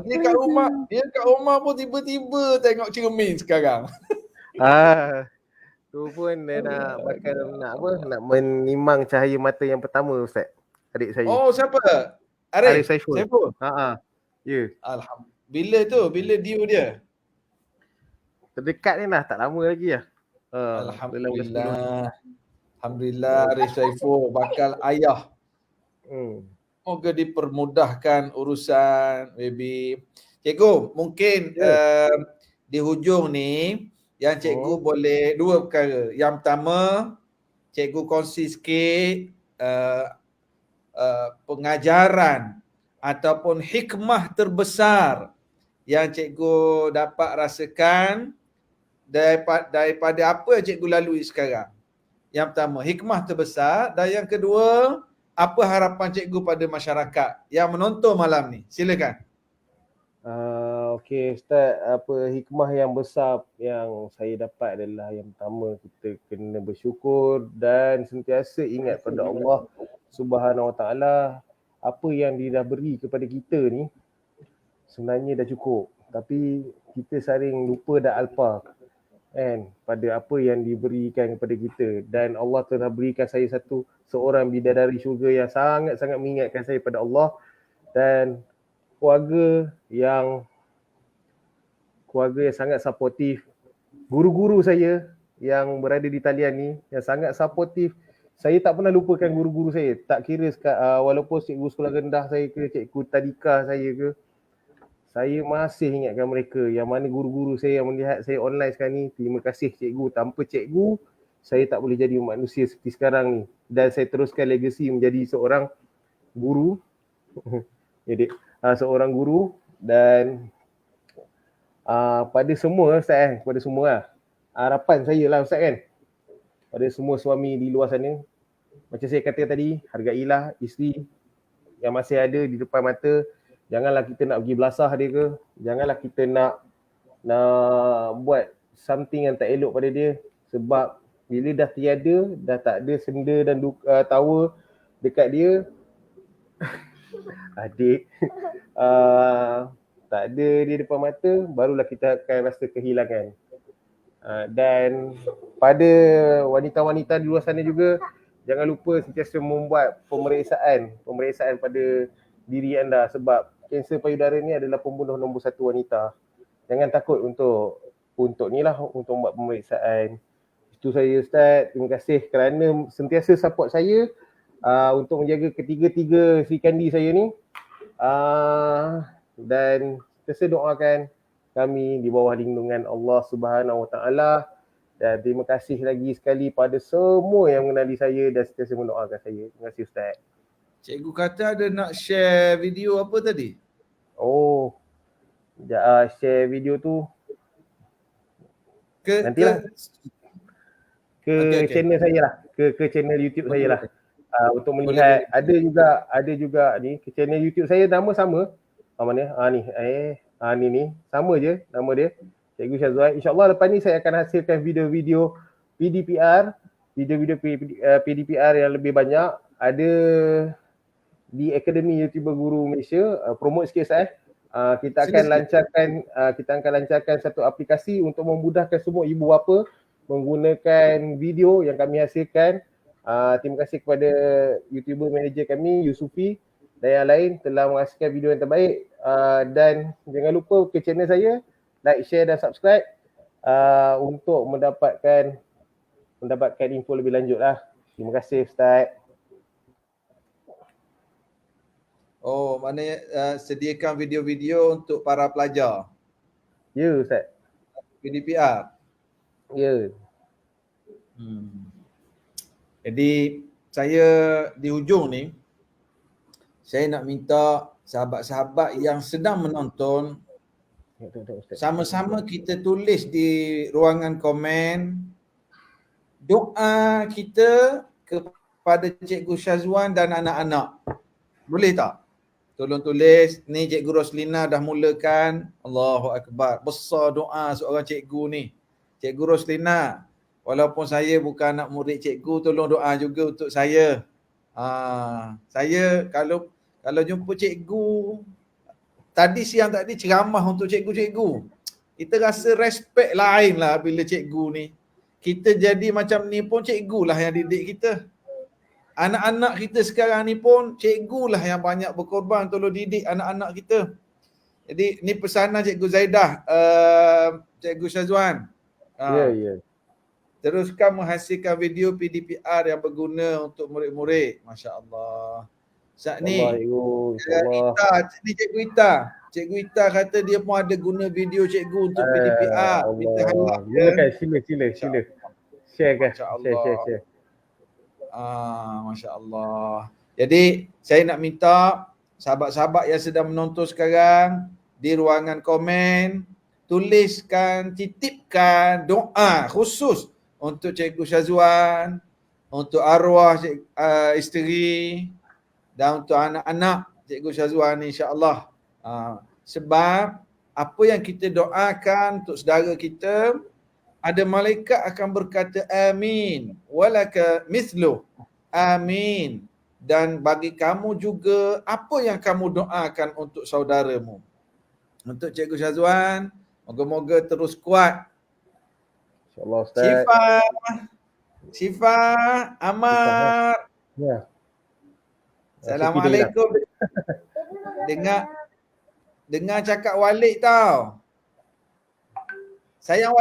Dia kat rumah pun tiba-tiba tengok cermin sekarang. Tu pun dia nak menimang cahaya mata yang pertama, Ustaz. Adik saya. Oh, siapa? Arif Saiful. Ya. Alhamdulillah. Bila due dia? Terdekat ni lah, tak lama lagi lah. Alhamdulillah Arif Saiful bakal ayah. Moga dipermudahkan urusan baby. Cikgu, mungkin di hujung ni yang cikgu boleh dua perkara. Yang pertama, cikgu kongsi sikit pengajaran ataupun hikmah terbesar yang cikgu dapat rasakan daripada apa yang cikgu lalui sekarang. Yang pertama, hikmah terbesar, dan yang kedua, apa harapan cikgu pada masyarakat yang menonton malam ni? Silakan. Okey Ustaz, apa hikmah yang besar yang saya dapat adalah yang pertama, kita kena bersyukur dan sentiasa ingat pada Allah Subhanahu Wa Taala. Apa yang dia dah beri kepada kita ni sebenarnya dah cukup, tapi kita sering lupa dan alpa kan pada apa yang diberikan kepada kita. Dan Allah telah berikan saya seorang bidadari syurga yang sangat-sangat mengingatkan saya pada Allah, dan keluarga yang sangat supportif. Guru-guru saya yang berada di talian ni yang sangat supportif. Saya tak pernah lupakan guru-guru saya. Tak kira walaupun cikgu sekolah rendah saya ke, cikgu tadika saya ke, saya masih ingatkan mereka. Yang mana guru-guru saya yang melihat saya online sekarang ni, terima kasih cikgu. Tanpa cikgu, saya tak boleh jadi manusia seperti sekarang ni. Dan saya teruskan legasi menjadi seorang guru. Jadi seorang guru. Dan pada semua Ustaz pada semua lah, harapan saya lah Ustaz kan, pada semua suami di luar sana, macam saya kata tadi, hargailah isteri yang masih ada di depan mata. Janganlah kita nak pergi belasah dia ke, janganlah kita nak buat something yang tak elok pada dia, sebab bila dah tiada, dah tak ada senda dan tawa dekat dia, adik tak ada di depan mata, barulah kita akan rasa kehilangan. Dan pada wanita-wanita di luar sana juga, jangan lupa sentiasa membuat pemeriksaan pada diri anda, sebab kanser payudara ni adalah pembunuh nombor 1 wanita. Jangan takut untuk membuat pemeriksaan. Itu saya Ustaz. Terima kasih kerana sentiasa support saya untuk menjaga ketiga-tiga Sri Kandi saya ni. dan sentiasa doakan kami di bawah lindungan Allah Subhanahu Wa Taala. Dan terima kasih lagi sekali pada semua yang mengenali saya dan sentiasa mendoakan saya. Terima kasih Ustaz. Cikgu kata ada nak share video apa tadi? Oh, share video tu nantilah ke Okey. channel saya lah, ke channel YouTube saya lah. Untuk melihat ada juga ni ke channel YouTube saya nama sama. Mana? Ni sama je nama dia. Cikgu Syazwan. InsyaAllah lepas ni saya akan hasilkan video-video PDPR, PDPR yang lebih banyak. Ada di Akademi YouTuber Guru Malaysia. Promote sikit saya. Kita akan lancarkan satu aplikasi untuk memudahkan semua ibu bapa menggunakan video yang kami hasilkan. Terima kasih kepada YouTuber manager kami Yusufi dan yang lain telah menghasilkan video yang terbaik. Dan jangan lupa ke channel saya, like, share dan subscribe untuk mendapatkan info lebih lanjut lah. Terima kasih Ustaz. Oh, maknanya sediakan video-video untuk para pelajar. Ya Ustaz. PDPR. Ya. Jadi saya di hujung ni, saya nak minta sahabat-sahabat yang sedang menonton, sama-sama kita tulis di ruangan komen doa kita kepada Cikgu Syazwan dan anak-anak. Boleh tak? Tolong tulis, ni Cikgu Roslina dah mulakan. Allahu Akbar. Besar doa seorang cikgu ni. Cikgu Roslina, walaupun saya bukan anak murid cikgu, tolong doa juga untuk saya. Saya kalau jumpa cikgu, siang tadi ceramah untuk cikgu-cikgu. Kita rasa respect lain lah bila cikgu ni. Kita jadi macam ni pun cikgu lah yang didik kita. Anak-anak kita sekarang ni pun cikgu lah yang banyak berkorban tolong didik anak-anak kita. Jadi ni pesanan Cikgu Zaidah, Cikgu Syazwan. Ya. Teruskan menghasilkan video PDPR yang berguna untuk murid-murid. Masya Allah. Saat ni, Cikgu Ita. Cikgu Ita kata dia pun ada guna video cikgu untuk PDPR. Kita harapkan. Sila. Share kan. Share. Masya Allah. Jadi saya nak minta sahabat-sahabat yang sedang menonton sekarang di ruangan komen, titipkan doa khusus untuk Cikgu Syazwan, untuk arwah isteri dan untuk anak-anak Cikgu Syazwan insya-Allah. Sebab apa yang kita doakan untuk saudara kita, ada malaikat akan berkata amin walaka mithlu, amin, dan bagi kamu juga apa yang kamu doakan untuk saudaramu. Untuk Cikgu Syazwan, moga-moga terus kuat. InsyaAllah Ustaz. Syifa, Amar. Ya. Assalamualaikum. Dengar cakap Walid tau. Sayang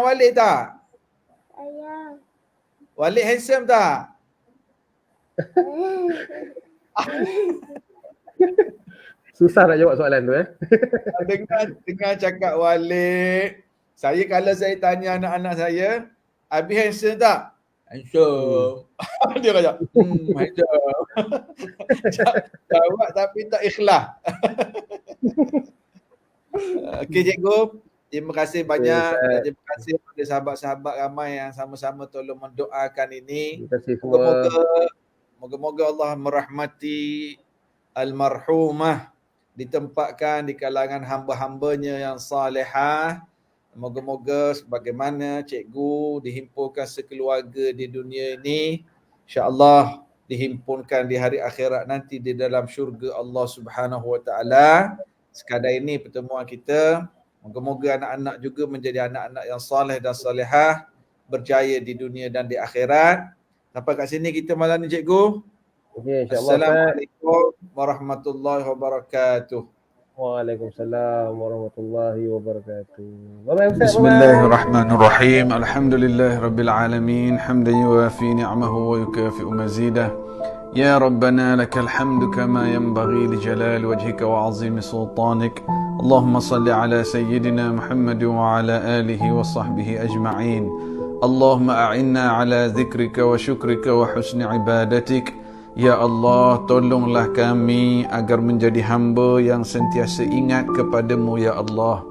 Walid tak? Sayang. Walid handsome tak? Susah nak jawab soalan tu Dengar cakap Walid. Kalau saya tanya anak-anak saya, Abi handsome tak? Handsome. Dia kata, handsome. Jawab tapi tak ikhlas. Okey Cikgu. Terima kasih banyak. Terima kasih kepada sahabat-sahabat ramai yang sama-sama tolong mendoakan ini. Terima kasih semua. Moga-moga Allah merahmati almarhumah, ditempatkan di kalangan hamba-hambanya yang salihah. Moga-moga sebagaimana cikgu dihimpunkan sekeluarga di dunia ini, insya-Allah dihimpunkan di hari akhirat nanti di dalam syurga Allah Subhanahu Wa Taala. Sekadar ini pertemuan kita. Moga-moga anak-anak juga menjadi anak-anak yang saleh dan salihah, berjaya di dunia dan di akhirat. Sampai kat sini kita malam ni cikgu. Okey, insya-Allah. Assalamualaikum warahmatullahi wabarakatuh. Waalaikumsalam warahmatullahi wabarakatuh. Bismillahirrahmanirrahim. Alhamdulillahirabbil alamin. Hamdan yuwafi ni'amahu wa yukafi'u mazidah. يا ربنا لك الحمد كما ينبغي لجلال وجهك وعظيم سلطانك. اللهم صل على سيدنا محمد وعلى آله وصحبه أجمعين. اللهم أعنا على ذكرك وشكرك وحسن عبادتك. Ya Allah, tolonglah kami agar menjadi hamba yang sentiasa ingat kepadamu, Ya Allah.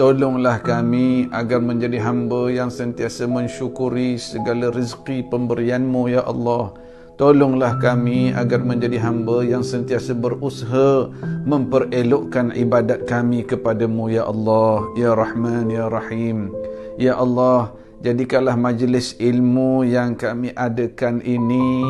Tolonglah kami agar menjadi hamba yang sentiasa mensyukuri segala rezeki pemberianmu, Ya Allah. Tolonglah kami agar menjadi hamba yang sentiasa berusaha memperelokkan ibadat kami kepadamu, Ya Allah. Ya Rahman, Ya Rahim. Ya Allah, jadikanlah majlis ilmu yang kami adakan ini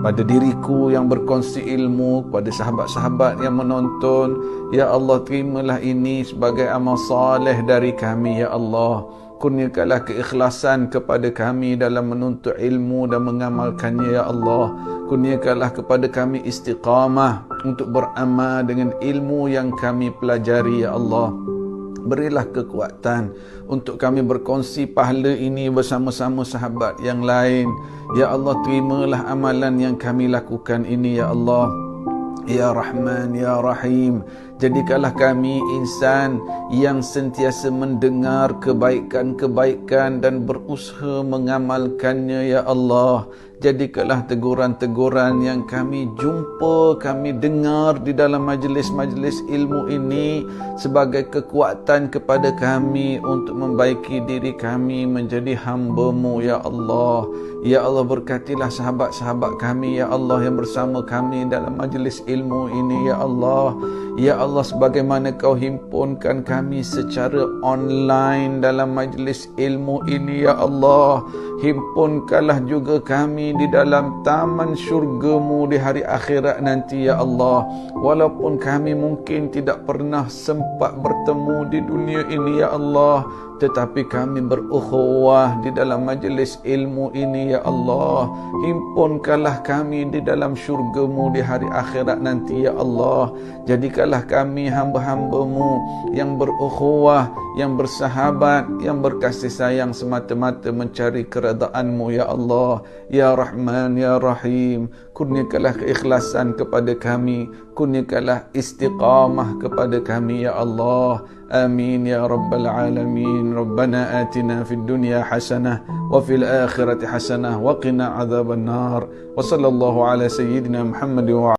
pada diriku yang berkongsi ilmu, pada sahabat-sahabat yang menonton. Ya Allah, terimalah ini sebagai amal saleh dari kami, Ya Allah. Kurniakanlah keikhlasan kepada kami dalam menuntut ilmu dan mengamalkannya, Ya Allah. Kurniakanlah kepada kami istiqamah untuk beramal dengan ilmu yang kami pelajari, Ya Allah. Berilah kekuatan untuk kami berkongsi pahala ini bersama-sama sahabat yang lain. Ya Allah, terimalah amalan yang kami lakukan ini, Ya Allah. Ya Rahman, Ya Rahim. Jadikanlah kami insan yang sentiasa mendengar kebaikan-kebaikan dan berusaha mengamalkannya, Ya Allah. Jadikanlah teguran-teguran yang kami jumpa, kami dengar di dalam majlis-majlis ilmu ini sebagai kekuatan kepada kami untuk membaiki diri kami menjadi hamba-Mu, Ya Allah. Ya Allah, berkatilah sahabat-sahabat kami, Ya Allah, yang bersama kami dalam majlis ilmu ini, Ya Allah. Ya Allah, sebagaimana Kau himpunkan kami secara online dalam majlis ilmu ini, Ya Allah, himpunkanlah juga kami di dalam taman syurga-Mu di hari akhirat nanti, Ya Allah. Walaupun kami mungkin tidak pernah sempat bertemu di dunia ini, Ya Allah, tetapi kami berukhuwah di dalam majlis ilmu ini, Ya Allah. Himpunkanlah kami di dalam syurga-Mu di hari akhirat nanti, Ya Allah. Jadikanlah kami hamba-hamba-Mu yang berukhuwah, yang bersahabat, yang berkasih sayang semata-mata mencari keredaan-Mu, Ya Allah. Ya Rahman, Ya Rahim. Kurniakanlah keikhlasan kepada kami, kurniakanlah istiqamah kepada kami, Ya Allah. Amin ya rabbal alamin. Rabbana atina fid dunya hasanah wa fil akhirati hasanah wa qina adzaban nar. Wa sallallahu ala sayyidina Muhammad wa